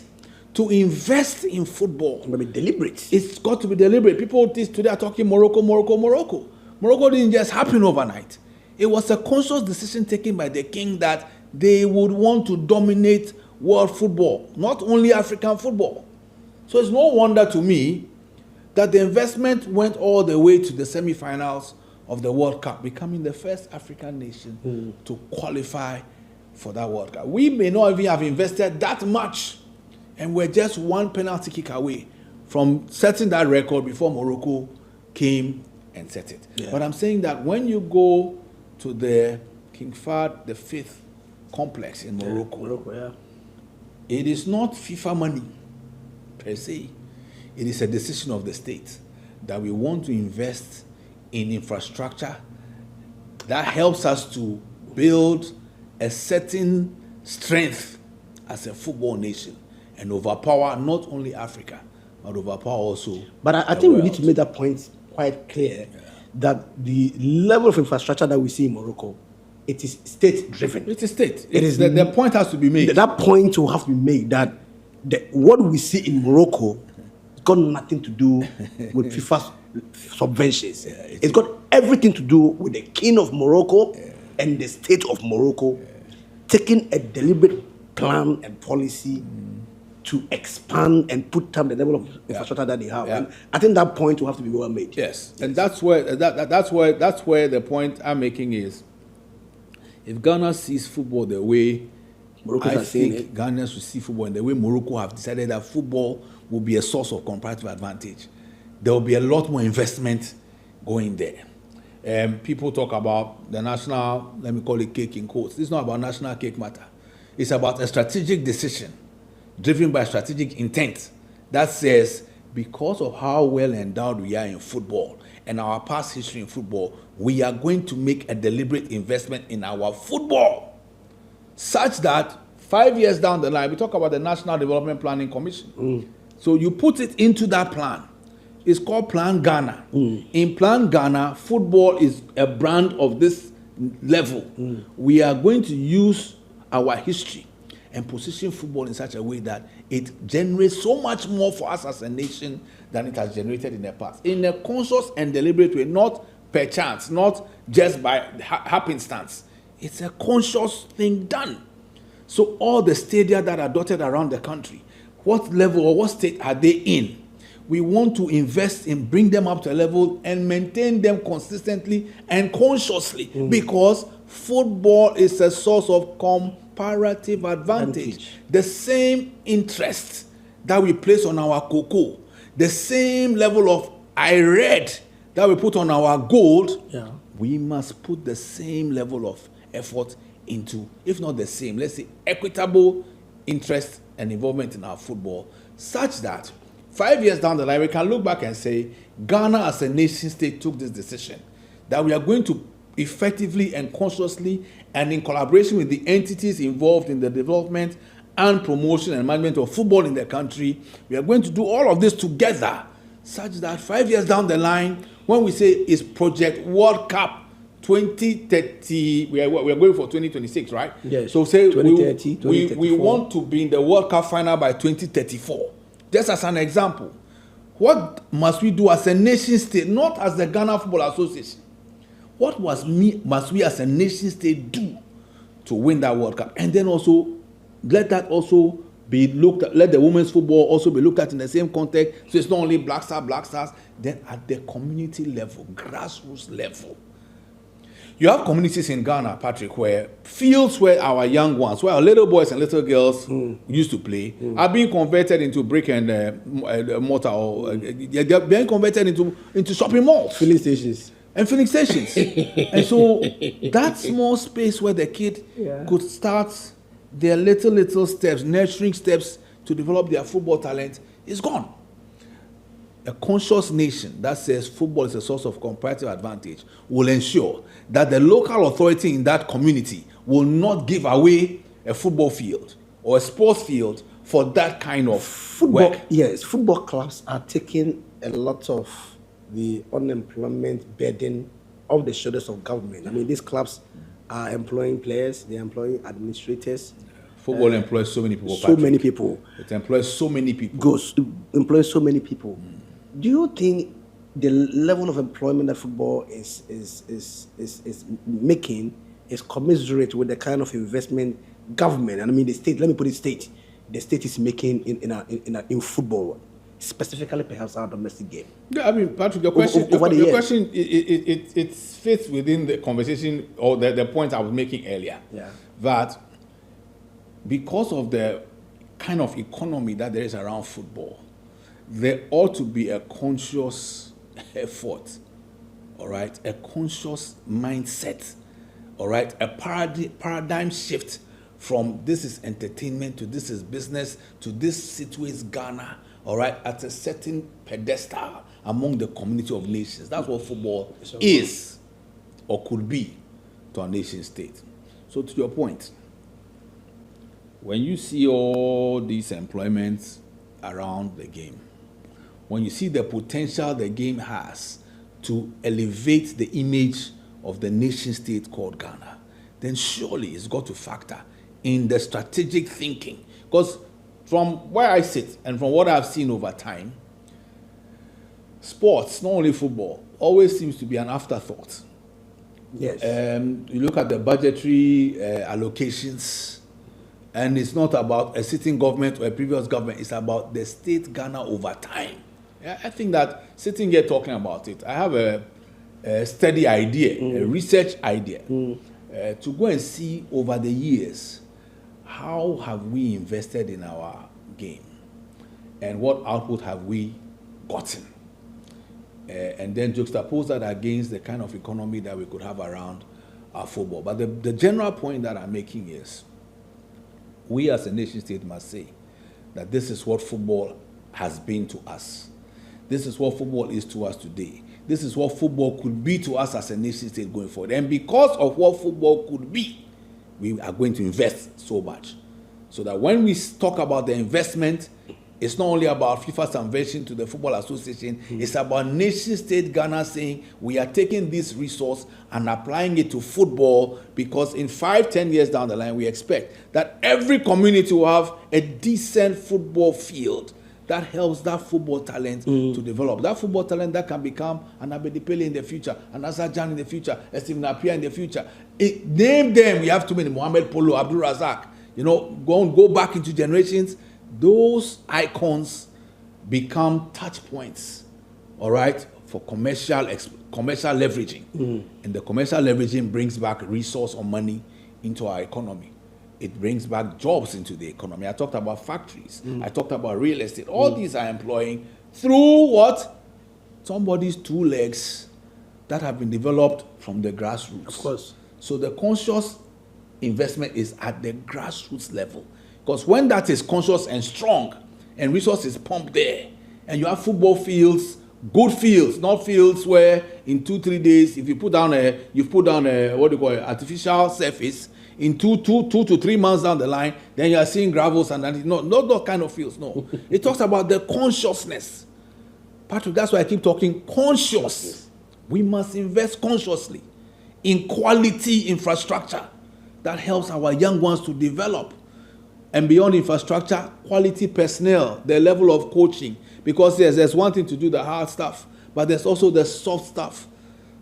to invest in football. It's got to be deliberate. It's got to be deliberate. People today are talking Morocco. Morocco didn't just happen overnight. It was a conscious decision taken by the king that they would want to dominate world football, not only African football. So it's no wonder to me that the investment went all the way to the semi-finals of the World Cup, becoming the first African nation to qualify for that World Cup. We may not even have invested that much, and we're just one penalty kick away from setting that record before Morocco came and set it. Yeah. But I'm saying that when you go to the King Fahd V complex in Morocco, it is not FIFA money per se. It is a decision of the state that we want to invest in infrastructure that helps us to build a certain strength as a football nation and overpower not only Africa, but overpower also. But I think we need to make that point quite clear, that the level of infrastructure that we see in Morocco, it is state-driven. It is state. The point has to be made. That point will have to be made that what we see in Morocco has got nothing to do with FIFA's subventions. It's got everything to do with the king of Morocco and the state of Morocco taking a deliberate plan and policy to expand and put down the level of infrastructure that they have. And I think that point will have to be well made. Yes, and that's where the point I'm making is, if Ghana sees football the way I think Ghanaians should see football, and the way Morocco have decided that football will be a source of comparative advantage, there will be a lot more investment going there. People talk about the national, let me call it cake in quotes. This is not about national cake matter. It's about a strategic decision driven by strategic intent that says, because of how well endowed we are in football and our past history in football, we are going to make a deliberate investment in our football, such that 5 years down the line, we talk about the National Development Planning Commission. So you put it into that plan. It's called Plan Ghana. In Plan Ghana, football is a brand of this level. We are going to use our history and position football in such a way that it generates so much more for us as a nation than it has generated in the past. In a conscious and deliberate way, not per chance, not just by happenstance. It's a conscious thing done. So all the stadia that are dotted around the country, what level or what state are they in? We want to invest in, bring them up to a level and maintain them consistently and consciously, because football is a source of comparative advantage. The same interest that we place on our cocoa, the same level of I read that we put on our gold, Yeah. we must put the same level of effort into, if not the same, let's say equitable interest and involvement in our football, such that 5 years down the line, we can look back and say, Ghana as a nation state took this decision, that we are going to effectively and consciously and in collaboration with the entities involved in the development and promotion and management of football in the country, we are going to do all of this together, such that 5 years down the line, when we say it's Project World Cup 2030, we are going for 2026, right? Yes. So say 2030, we want to be in the World Cup final by 2034. Just as an example, what must we do as a nation state, not as the Ghana Football Association? What must we as a nation state do to win that World Cup? And then also let that also be looked at, let the women's football also be looked at in the same context. So it's not only Black Stars, then at the community level, grassroots level. You have communities in Ghana, Patrick, where fields where our young ones, where our little boys and little girls used to play, are being converted into brick and mortar, or they're being converted into shopping malls. Filling stations. And filling stations. And so that small space where the kid could start their little steps, nurturing steps to develop their football talent is gone. A conscious nation that says football is a source of comparative advantage will ensure that the local authority in that community will not give away a football field or a sports field for that kind of Football, work. yes, football clubs are taking a lot of the unemployment burden off the shoulders of government. I mean, these clubs are employing players, they're employing administrators. Football employs so many people. So many people. It employs so many people. Employs so many people. Do you think the level of employment that football is making is commensurate with the kind of investment government, and I mean the state, let me put it state, the state is making in football, specifically perhaps our domestic game? Yeah, I mean, Patrick, your question, it fits within the conversation or the point I was making earlier. Yeah. That because of the kind of economy that there is around football, there ought to be a conscious effort, all right, a conscious mindset, all right, a paradigm shift from this is entertainment to this is business to this situates Ghana, all right, at a certain pedestal among the community of nations. That's what football is or could be to a nation state. So to your point, when you see all these employments around the game, when you see the potential the game has to elevate the image of the nation state called Ghana, then surely it's got to factor in the strategic thinking. Because from where I sit and from what I've seen over time, sports, not only football, always seems to be an afterthought. Yes. You look at the budgetary allocations, and it's not about a sitting government or a previous government, it's about the state Ghana over time. I think that sitting here talking about it, I have a study idea, a research idea, to go and see over the years, how have we invested in our game and what output have we gotten? And then juxtapose that against the kind of economy that we could have around our football. But the general point that I'm making is, we as a nation state must say that this is what football has been to us. This is what football is to us today. This is what football could be to us as a nation state going forward. And because of what football could be, we are going to invest so much. So that when we talk about the investment, it's not only about FIFA's subvention to the Football Association, it's about nation state Ghana saying we are taking this resource and applying it to football, because in 5-10 years down the line, we expect that every community will have a decent football field that helps that football talent to develop. That football talent that can become an Abedi Pele in the future, an Asajan in the future, a Stephen Appiah in the future. Name them. We have too many. Mohamed Polo, Abdul Razak. Go back into generations. Those icons become touch points, all right, for commercial leveraging. And the commercial leveraging brings back resource or money into our economy. It brings back jobs into the economy. I talked about factories. I talked about real estate. All these are employing through what? Somebody's two legs that have been developed from the grassroots. Of course. So the conscious investment is at the grassroots level. Because when that is conscious and strong and resources pumped there, and you have football fields, good fields, not fields where in 2-3 days, if you put down a what do you call it, artificial surface, in two to 3 months down the line, then you are seeing gravels and that. No, not those kind of fields. No, it talks about the consciousness. Patrick, that's why I keep talking conscious. We must invest consciously in quality infrastructure that helps our young ones to develop. And beyond infrastructure, quality personnel, the level of coaching. Because yes, there's one thing to do the hard stuff, but there's also the soft stuff.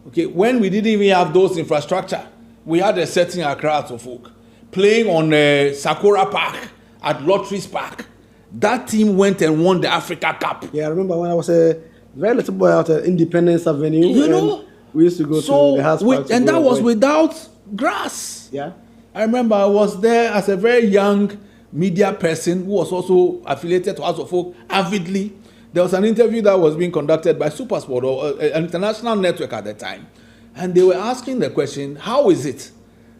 Okay, when we didn't even have those infrastructure, we had a setting Accra to folk playing on Sakura Park at Lotteries Park. That team went and won the Africa Cup. Yeah, I remember when I was a very little boy out at Independence Avenue. You know, we used to go to the house park. And that was without grass. Yeah. I remember I was there as a very young media person who was also affiliated to House of Folk avidly. There was an interview that was being conducted by Supersport, or an international network at the time. And they were asking the question, how is it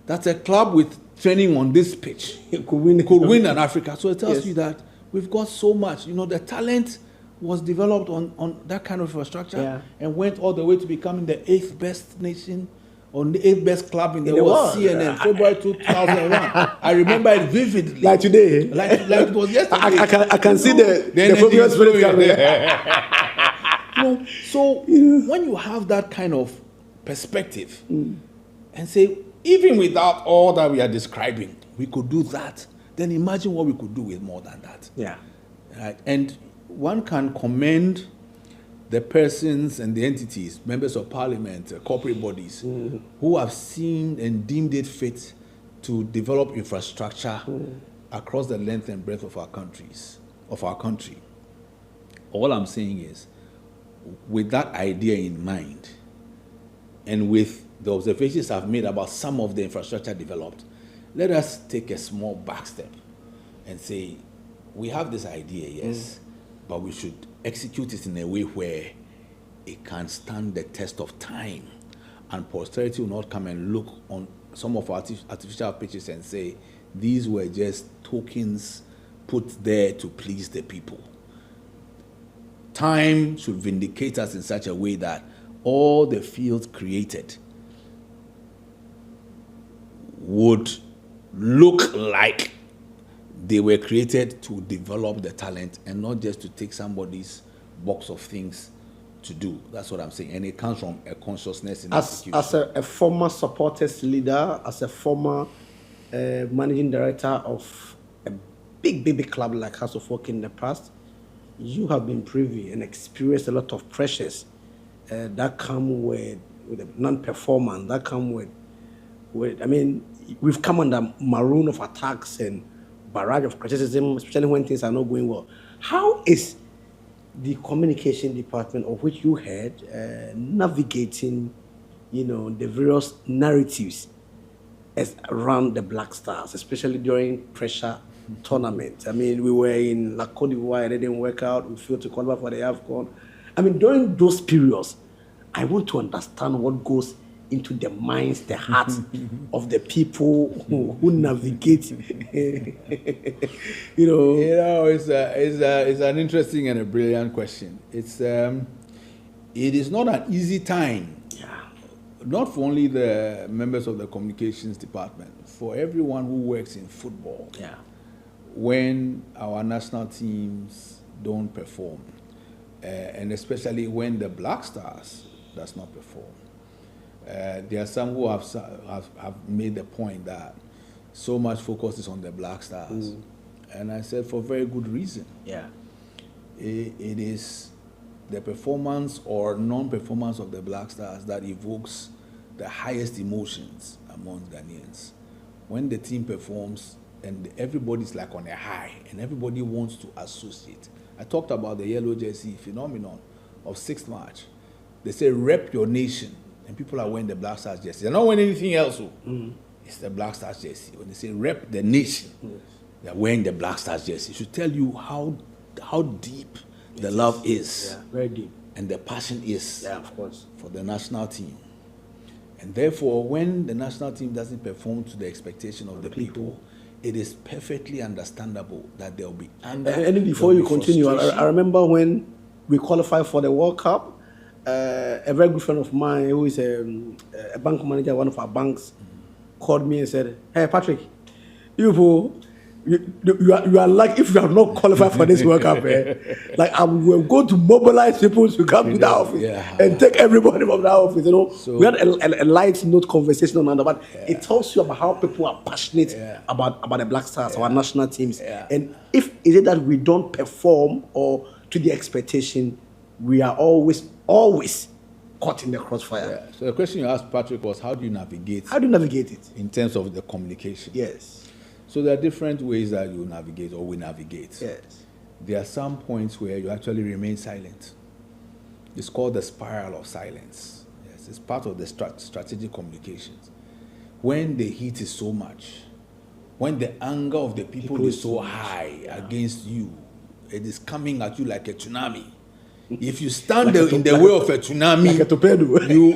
that a club with training on this pitch could win an Africa? So it tells you that we've got so much. You know, the talent was developed on that kind of infrastructure and went all the way to becoming the 8th best nation, or the 8th best club in the world. CNN, February 2001. I remember it vividly. Like today. Like it was yesterday. I can see the Football Spirit coming. So when you have that kind of perspective and say, even without all that we are describing, we could do that, then imagine what we could do with more than that. Yeah. Right? And one can commend the persons and the entities, members of parliament, corporate bodies, who have seen and deemed it fit to develop infrastructure across the length and breadth of our country. All I'm saying is, with that idea in mind, and with the observations I've made about some of the infrastructure developed, let us take a small back step and say, we have this idea, yes, but we should execute it in a way where it can stand the test of time, and posterity will not come and look on some of our artificial pitches and say, these were just tokens put there to please the people. Time should vindicate us in such a way that all the fields created would look like they were created to develop the talent and not just to take somebody's box of things to do. That's what I'm saying. And it comes from a consciousness in execution. As a former supporters leader, as a former managing director of a big club like House of Folk in the past, you have been privy and experienced a lot of pressures that come with a non-performance, that come with, I mean, we've come under maroon of attacks and barrage of criticism, especially when things are not going well. How is the communication department, of which you head, navigating, the various narratives around the Black Stars, especially during pressure tournaments? I mean, we were in La Côte d'Ivoire, it didn't work out. We failed to qualify for the AFCON. I mean, during those periods, I want to understand what goes into the minds, the hearts of the people who navigate. It's an interesting and a brilliant question. It is not an easy time. Yeah. Not for only the members of the communications department, for everyone who works in football. Yeah. When our national teams don't perform, and especially when the Black Stars does not perform. There are some who have made the point that so much focus is on the Black Stars. And I said for very good reason. Yeah. It is the performance or non-performance of the Black Stars that evokes the highest emotions among Ghanaians. When the team performs and everybody's like on a high and everybody wants to associate. I talked about the yellow jersey phenomenon of 6th March. They say rep your nation, and people are wearing the Black Stars jersey. They're not wearing anything else. It's the Black Stars jersey. When they say rep the nation, they're wearing the Black Stars jersey. It should tell you how deep the love is, very deep, and the passion is, of course, for the national team. And therefore, when the national team doesn't perform to the expectation of the people, it is perfectly understandable that there will be anger. And before you continue, I remember when we qualified for the World Cup, a very good friend of mine who is a bank manager at one of our banks called me and said, "Hey, Patrick, you are like, if you are not qualified for this World Cup, like we're going to mobilize people to come to that office and take everybody from that office." So we had a light note conversation on that, but it tells you about how people are passionate about the Black Stars, our national teams, and if is it that we don't perform or to the expectation, we are always caught in the crossfire. So the question you asked, Patrick, was how do you navigate? How do you navigate it in terms of the communication? Yes. So there are different ways that you navigate or we navigate. Yes. There are some points where you actually remain silent. It's called the spiral of silence. Yes, it's part of the strategic communications. When the heat is so much, when the anger of the people is so high against you, it is coming at you like a tsunami. If you stand in the way of a tsunami, like a torpedo, you'll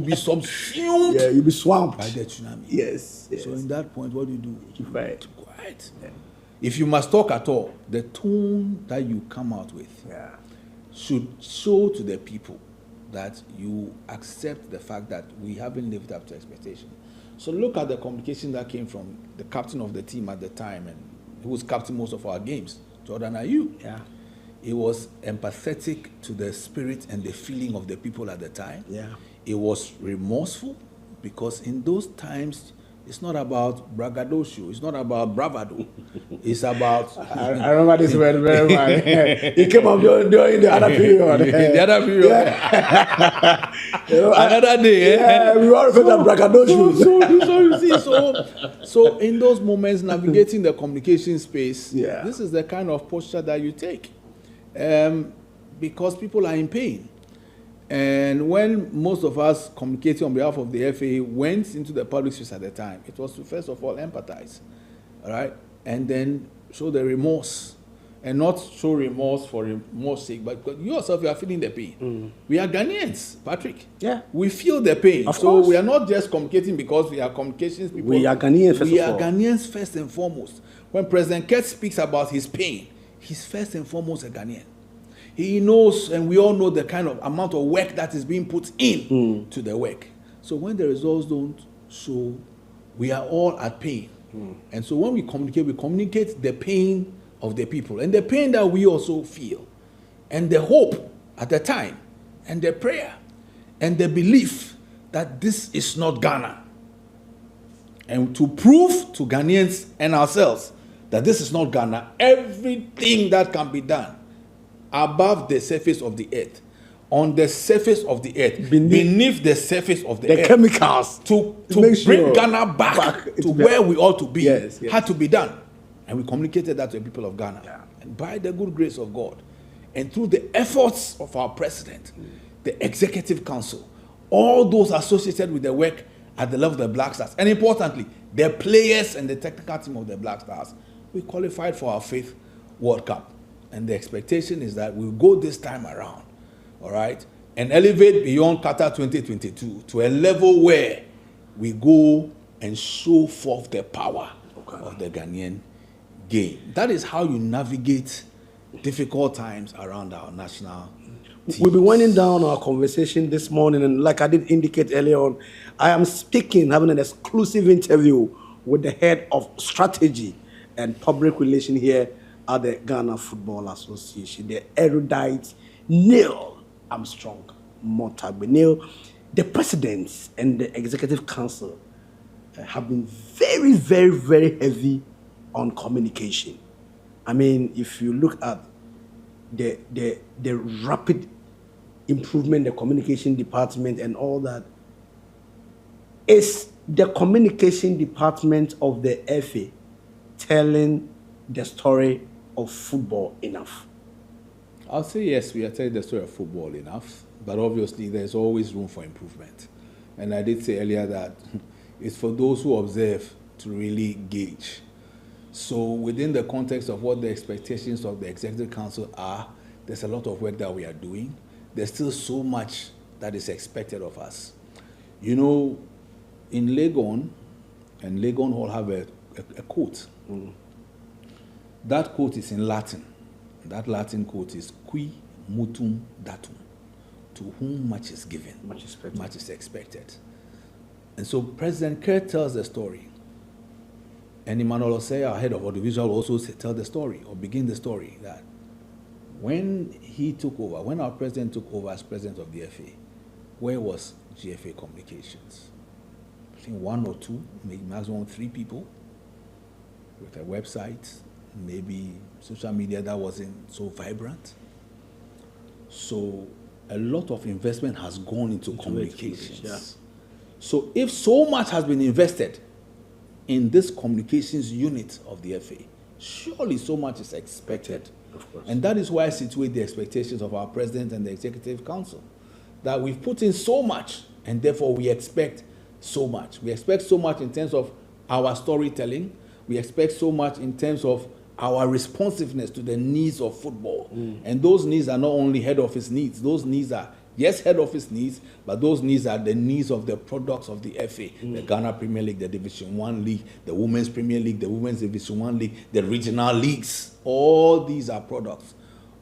be subsumed. Yeah, you'll be swamped by the tsunami. Yes. So in that point, what do you do? Keep quiet. Keep quiet. Yeah. If you must talk at all, the tone that you come out with should show to the people that you accept the fact that we haven't lived up to expectation. So look at the communication that came from the captain of the team at the time, and who was captain most of our games, Jordan Ayew. Yeah. It was empathetic to the spirit and the feeling of the people at the time. Yeah. It was remorseful, because in those times, it's not about braggadocio. It's not about bravado. It's about... I remember this word very well. It came up during the other period. The other period. Yeah. Another day. Yeah, we all remember braggadocio. So you see, so in those moments, navigating the communication space, this is the kind of posture that you take. Because people are in pain. And when most of us communicating on behalf of the FA went into the public space at the time, it was to first of all empathize, all right, and then show the remorse, and not show remorse for remorse sake, but because you yourself, you are feeling the pain. We are Ghanaians, Patrick. Yeah. We feel the pain. Of so course. we are not just communicating because we are communications people. We are Ghanaians first We of are all. Ghanaians first and foremost. When President Kett speaks about his pain, he's first and foremost a Ghanaian. He knows, and we all know, the kind of amount of work that is being put in to the work. So when the results don't show, we are all at pain. And so when we communicate the pain of the people, and the pain that we also feel, and the hope at the time, and the prayer, and the belief that this is not Ghana. And to prove to Ghanaians and ourselves that this is not Ghana, everything that can be done above the surface of the earth, on the surface of the earth, beneath the surface of the earth, chemicals to bring Ghana back to where we ought to be, had to be done. And we communicated that to the people of Ghana. Yeah. And by the good grace of God, and through the efforts of our president, the executive council, all those associated with the work at the level of the Black Stars, and importantly, the players and the technical team of the Black Stars, we qualified for our 5th World Cup. And the expectation is that we'll go this time around, all right, and elevate beyond Qatar 2022 to a level where we go and show forth the power of the Ghanaian game. That is how you navigate difficult times around our national teams. We'll be winding down our conversation this morning, and like I did indicate earlier on, I am having an exclusive interview with the head of strategy and public relations here at the Ghana Football Association, the erudite Neil Armstrong-Mortagbe. Neil, the presidents and the executive council have been very, very, very heavy on communication. I mean, if you look at the rapid improvement, the communication department and all that, is the communication department of the FA telling the story of football enough? I'll say yes, we are telling the story of football enough, but obviously there's always room for improvement. And I did say earlier that it's for those who observe to really gauge. So within the context of what the expectations of the Executive Council are, there's a lot of work that we are doing. There's still so much that is expected of us. You know, in Legon, and Legon Hall have a quote. That quote is in Latin. That Latin quote is qui mutum datum. To whom much is given, Much expected. much is expected. And so President Kerr tells the story. And Emmanuel Osei, our head of audiovisual, also tell the story, or begin the story, that when he took over, when our president took over as president of the FA, where was GFA Communications? I think 1 or 2, maybe maximum 3 people with a website, maybe social media that wasn't so vibrant. So a lot of investment has gone into communications. Yeah. So if so much has been invested in this communications unit of the FA, surely so much is expected. Of course. And that is why I situate the expectations of our president and the Executive Council, that we've put in so much, and therefore we expect so much. We expect so much in terms of our storytelling. We expect so much in terms of our responsiveness to the needs of football. And those needs are not only head office needs. Those needs are, yes, head office needs, but those needs are the needs of the products of the FA, the Ghana Premier League, the Division 1 League, the Women's Premier League, the Women's Division 1 League, the regional leagues. All these are products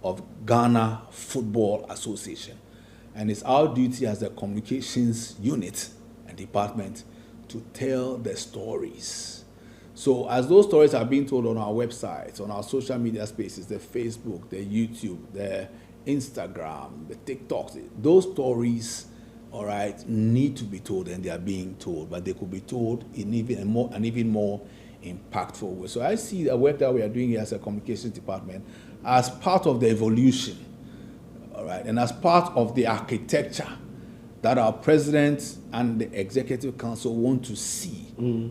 of Ghana Football Association. And it's our duty as the communications unit and department to tell the stories. So as those stories are being told on our websites, on our social media spaces, the Facebook, the YouTube, the Instagram, the TikToks, those stories, all right, need to be told, and they are being told, but they could be told in even more impactful way. So I see the work that we are doing here as a communications department as part of the evolution, all right, and as part of the architecture that our president and the Executive Council want to see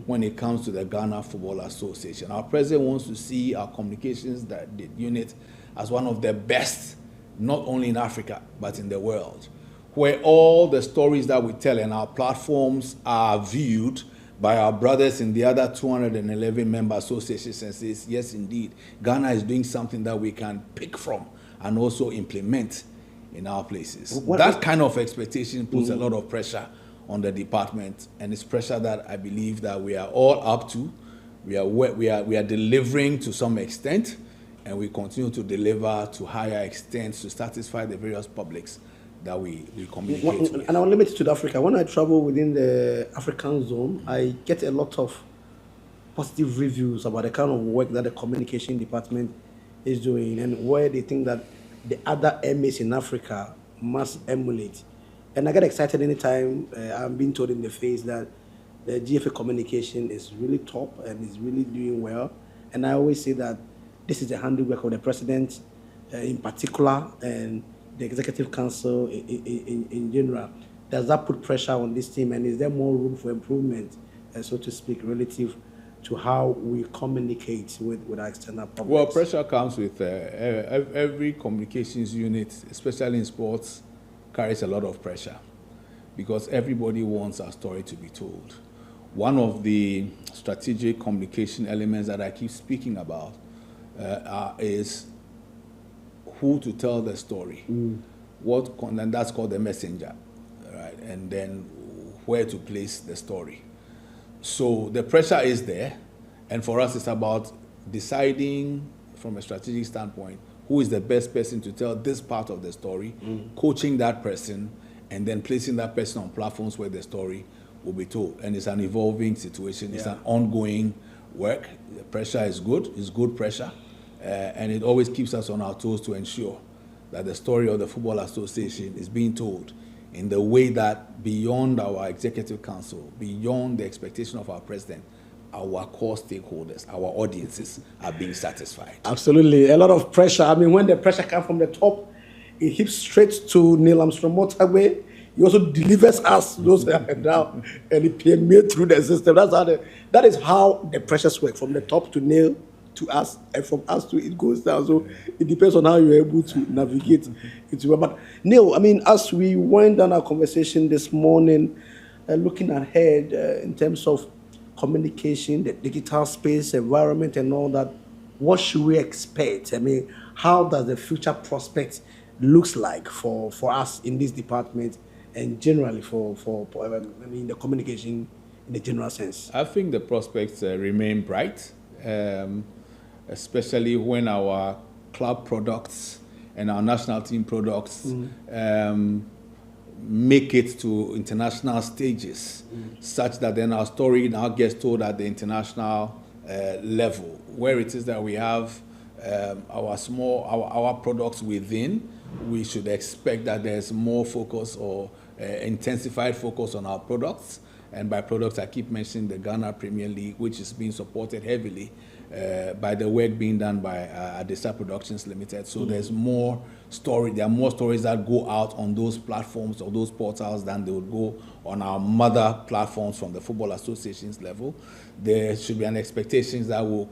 when it comes to the Ghana Football Association. Our president wants to see our communications unit as one of the best, not only in Africa, but in the world, where all the stories that we tell and our platforms are viewed by our brothers in the other 211 member associations and says, yes, indeed, Ghana is doing something that we can pick from and also implement in our places. That kind of expectation puts a lot of pressure on the department, and it's pressure that I believe that we are all up to. We are delivering to some extent, and we continue to deliver to higher extents to satisfy the various publics that we communicate with. And I'm limited to Africa. When I travel within the African zone, I get a lot of positive reviews about the kind of work that the communication department is doing, and where they think that the other MAs in Africa must emulate. And I get excited anytime I'm being told in the face that the GFA communication is really top and is really doing well. And I always say that this is the handiwork of the president in particular and the Executive Council in general. Does that put pressure on this team, and is there more room for improvement, so to speak, relative to how we communicate with our external public? Well, pressure comes with every communications unit, especially in sports, carries a lot of pressure because everybody wants our story to be told. One of the strategic communication elements that I keep speaking about is who to tell the story, and that's called the messenger, right? And then where to place the story. So the pressure is there, and for us it's about deciding from a strategic standpoint who is the best person to tell this part of the story, coaching that person, and then placing that person on platforms where the story will be told. And it's an evolving situation. It's an ongoing work. The pressure is good. It's good pressure. And it always keeps us on our toes to ensure that the story of the Football Association is being told in the way that beyond our Executive Council, beyond the expectation of our president, our core stakeholders, our audiences are being satisfied. Absolutely. A lot of pressure. I mean, when the pressure comes from the top, it hits straight to Neil Armstrong-Mortagbe. He also delivers us those down, and it permeates through the system. That is how the pressures work, from the top to Neil to us, and from us to it goes down. So it depends on how you're able to navigate into it. But Neil, I mean, as we wind down our conversation this morning, looking ahead in terms of communication, the digital space, environment, and all that, what should we expect? I mean, how does the future prospect looks like for us in this department and generally for the communication in the general sense? I think the prospects remain bright, especially when our club products and our national team products make it to international stages, such that then our story now gets told at the international level, where it is that we have our products within. We should expect that there's more focus or intensified focus on our products. And by products, I keep mentioning the Ghana Premier League, which is being supported heavily by the work being done by Adesa Productions Limited. So there's more story. There are more stories that go out on those platforms or those portals than they would go on our mother platforms from the Football Association's level. There should be an expectation that we'll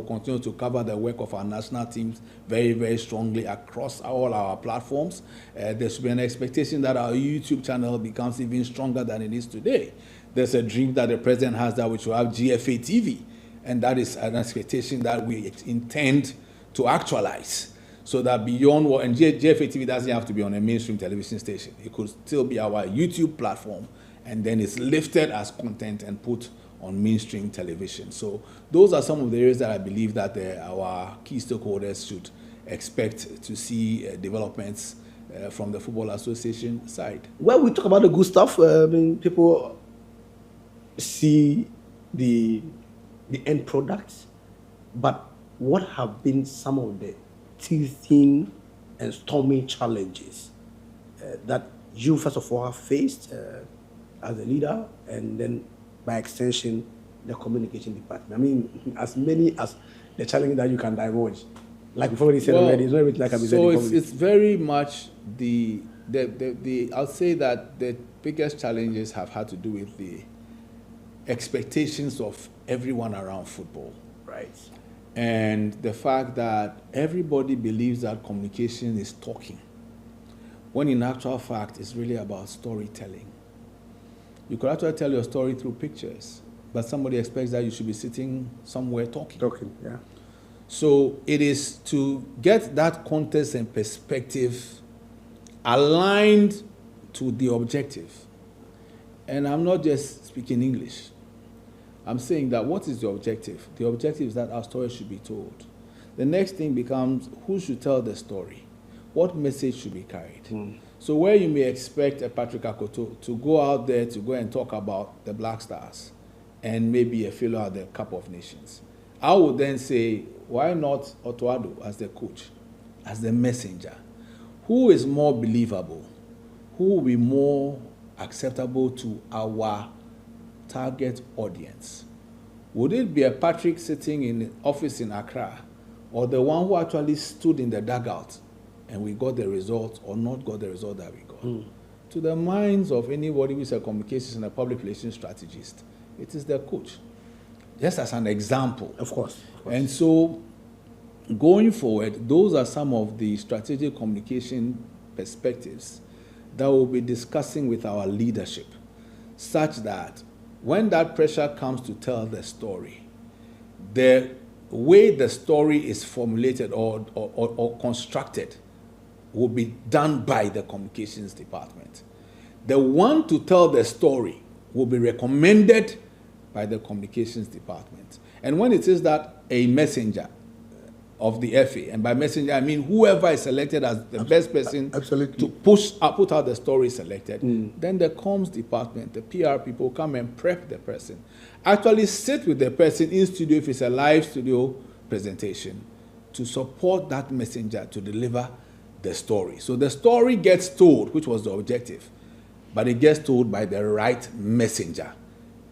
continue to cover the work of our national teams very, very strongly across all our platforms. There should be an expectation that our YouTube channel becomes even stronger than it is today. There's a dream that the president has that we should have GFA TV, and that is an expectation that we intend to actualize. So that beyond what, and GFA TV doesn't have to be on a mainstream television station. It could still be our YouTube platform, and then it's lifted as content and put on mainstream television. So those are some of the areas that I believe that our key stakeholders should expect to see developments from the Football Association side. Well, we talk about the good stuff. I mean, people see the end products, but what have been some of the teething and stormy challenges that you first of all have faced as a leader, and then by extension the communication department? I mean, as many as the challenges that you can divulge, like we've already said already, it's not everything that can be said. So it's very much the I'll say that the biggest challenges have had to do with the expectations of everyone around football. Right. And the fact that everybody believes that communication is talking, when in actual fact it's really about storytelling. You could actually tell your story through pictures, but somebody expects that you should be sitting somewhere talking. Talking, yeah. So it is to get that context and perspective aligned to the objective. And I'm not just speaking English. I'm saying that what is the objective? The objective is that our story should be told. The next thing becomes who should tell the story? What message should be carried? So where you may expect a Patrick Akoto to go out there to go and talk about the Black Stars and maybe a failure at the Cup of Nations, I would then say, why not Otoado as the coach, as the messenger? Who is more believable? Who will be more acceptable to our target audience? Would it be a Patrick sitting in the office in Accra, or the one who actually stood in the dugout and we got the result or not got the result that we got? To the minds of anybody who is a communications and a public relations strategist, it is the coach. Just as an example. Of course. And so going forward, those are some of the strategic communication perspectives that we'll be discussing with our leadership, such that when that pressure comes to tell the story, the way the story is formulated or constructed will be done by the communications department. The one to tell the story will be recommended by the communications department. And when it is that a messenger of the FA, and by messenger I mean whoever is selected as the best person to put out the story selected, then the comms department, the PR people come and prep the person. Actually sit with the person in studio if it's a live studio presentation to support that messenger to deliver the story. So the story gets told, which was the objective, but it gets told by the right messenger,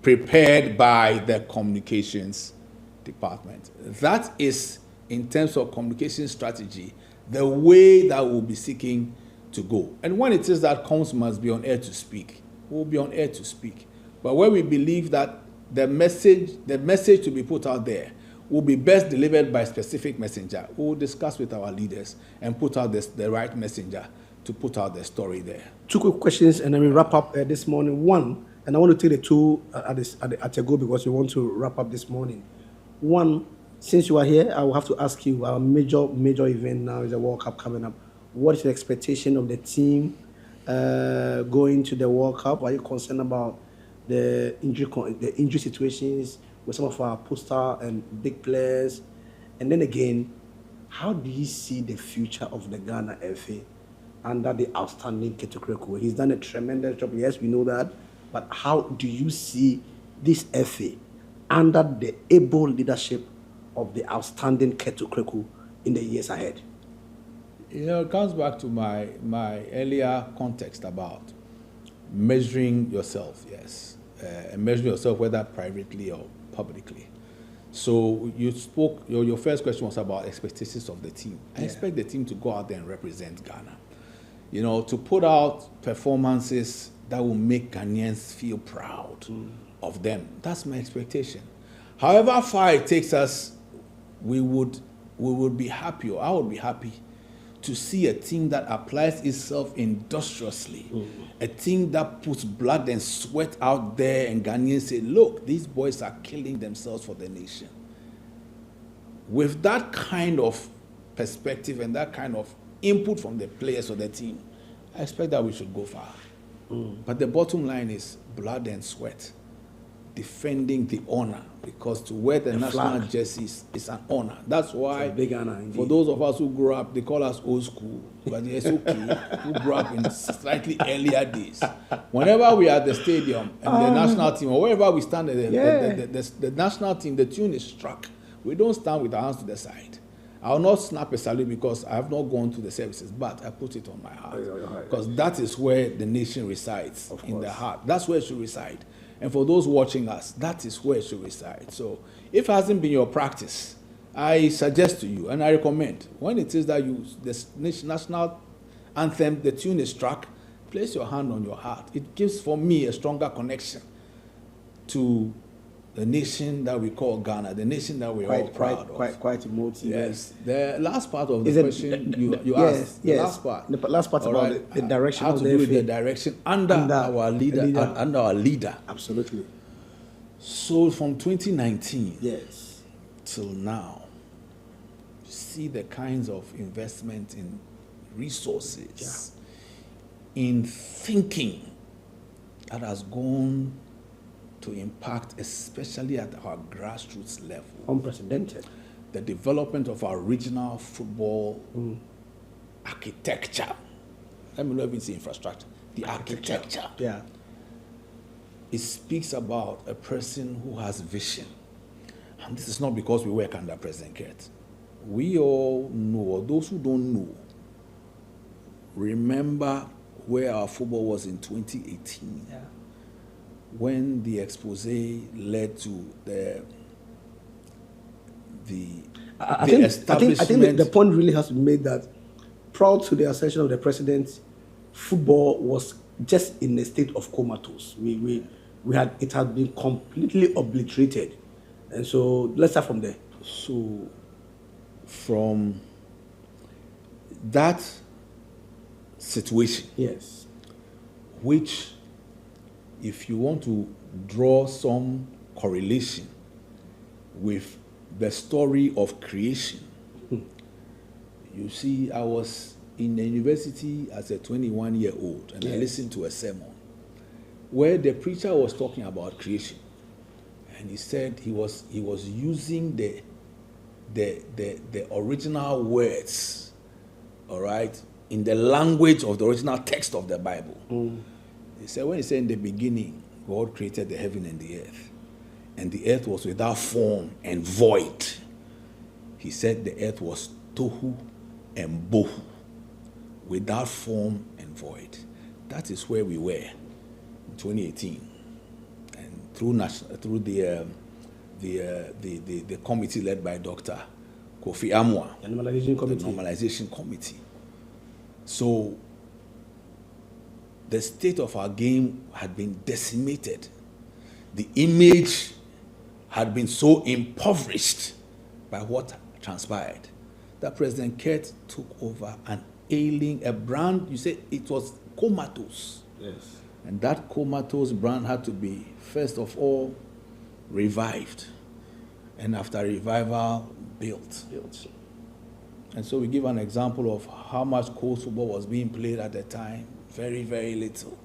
prepared by the communications department. That is, in terms of communication strategy, the way that we'll be seeking to go. And when it is that comms must be on air to speak, we'll be on air to speak. But where we believe that the message to be put out there will be best delivered by a specific messenger, we'll discuss with our leaders and put out the right messenger to put out the story there. Two quick questions, and then we wrap up this morning. One, And I want to take the two at a go because we want to wrap up this morning. One, since you are here, I will have to ask you, our major event now is the World Cup coming up. What is your expectation of the team going to the World Cup? Are you concerned about the injury situations with some of our poster and big players? And then again, how do you see the future of the Ghana FA under the outstanding Ketukreko? He's done a tremendous job. Yes, we know that. But how do you see this FA under the able leadership of the outstanding Ketukreko in the years ahead? It comes back to my earlier context about measuring yourself, yes. And measuring yourself whether privately or publicly. So you spoke, your first question was about expectations of the team. I expect the team to go out there and represent Ghana. To put out performances that will make Ghanaians feel proud of them. That's my expectation. However far it takes us, we would be happy, or I would be happy, to see a team that applies itself industriously, a team that puts blood and sweat out there, and Ghanaians say, look, these boys are killing themselves for the nation. With that kind of perspective and that kind of input from the players of the team, I expect that we should go far. But the bottom line is blood and sweat, defending the honor, because to wear the national flag jerseys is an honor. That's why, it's a big honor, indeed. For those of us who grew up, they call us old school, but it's okay, who grew up in slightly earlier days. Whenever we are at the stadium and the national team, or wherever we stand, the national team, the tune is struck. We don't stand with our hands to the side. I will not snap a salute because I have not gone to the services, but I put it on my heart. Because that is where the nation resides, in the heart. That's where it should reside. And for those watching us, that is where it should reside. So if it hasn't been your practice, I suggest to you, and I recommend, when it is that the national anthem, the tune is struck, place your hand on your heart. It gives, for me, a stronger connection to the nation that we call Ghana, the nation that we're all proud of. Quite emotive. Yes. The last part of the question you asked. The last part. The last part about the direction how of to the do with FA. the direction under our leader. Absolutely. So from 2019 Yes. till now, you see the kinds of investment in resources, in thinking that has gone to impact, especially at our grassroots level. Unprecedented. The development of our regional football architecture. Let me not even say infrastructure. The architecture. Yeah. It speaks about a person who has vision. And this is not because we work under President Kurt. We all know, or those who don't know, remember where our football was in 2018. Yeah. When the expose led to I think the point really has to be made that prior to the accession of the president, football was just in a state of comatose. It had been completely obliterated, and so let's start from there. So, from that situation, yes, which, if you want to draw some correlation with the story of creation, you see, I was in the university as a 21-year-old, and I listened to a sermon where the preacher was talking about creation, and he said he was using the original words, all right, in the language of the original text of the Bible. He said, when he said in the beginning, God created the heaven and the earth was without form and void. He said the earth was tohu and bohu, without form and void. That is where we were in 2018, and through the committee led by Dr. Kofi Amwa, the normalization committee. So the state of our game had been decimated. The image had been so impoverished by what transpired that President Kurt took over an ailing, a brand, you say it was comatose. Yes. And that comatose brand had to be, first of all, revived. And after revival, built. And so we give an example of how much Colts football was being played at the time. Very, very little.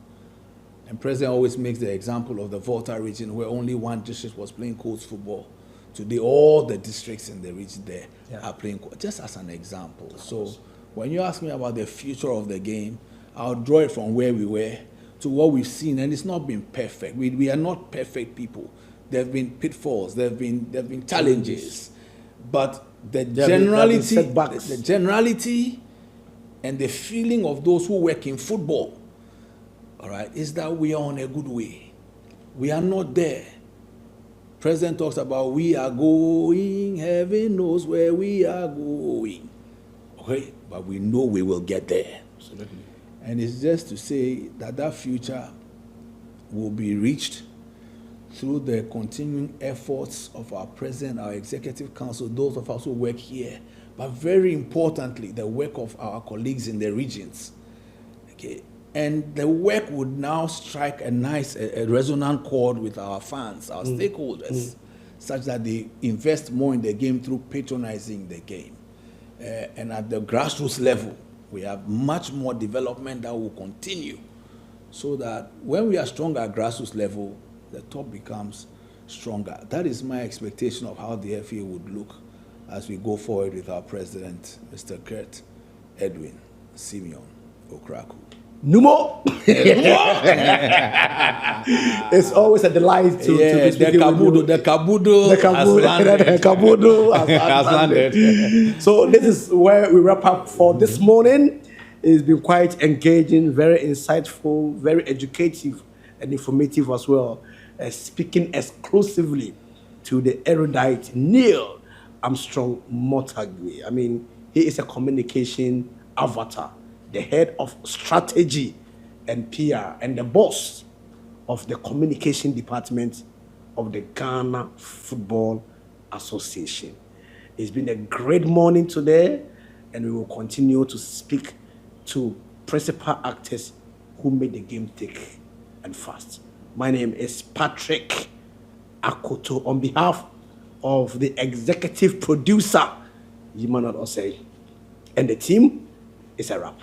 And President always makes the example of the Volta region where only one district was playing Colts football. Today, all the districts in the region there are playing Colts, just as an example. So when you ask me about the future of the game, I'll draw it from where we were to what we've seen, and it's not been perfect. We are not perfect people. There have been pitfalls, there have been challenges, but the generality and the feeling of those who work in football, all right, is that we are on a good way. We are not there. President talks about we are going, heaven knows where we are going. Okay, but we know we will get there. Absolutely. And it's just to say that that future will be reached through the continuing efforts of our president, our executive council, those of us who work here, but very importantly, the work of our colleagues in the regions. Okay, and the work would now strike a nice, a resonant chord with our fans, our stakeholders, such that they invest more in the game through patronizing the game. And at the grassroots level, we have much more development that will continue, so that when we are strong at grassroots level, the top becomes stronger. That is my expectation of how the FA would look as we go forward with our president, Mr. Kurt Edwin Simeon Okraku. Numo! It's always a delight to be speaking with you. The Kabudo has landed. So this is where we wrap up for this morning. It's been quite engaging, very insightful, very educative and informative as well. Speaking exclusively to the erudite Neil Armstrong-Mortagbe. I mean, he is a communication avatar, the head of strategy and PR, and the boss of the communication department of the Ghana Football Association. It's been a great morning today, and we will continue to speak to principal actors who made the game thick and fast. My name is Patrick Akoto. On behalf of the executive producer, Yimanat Osei, and the team, it's a wrap.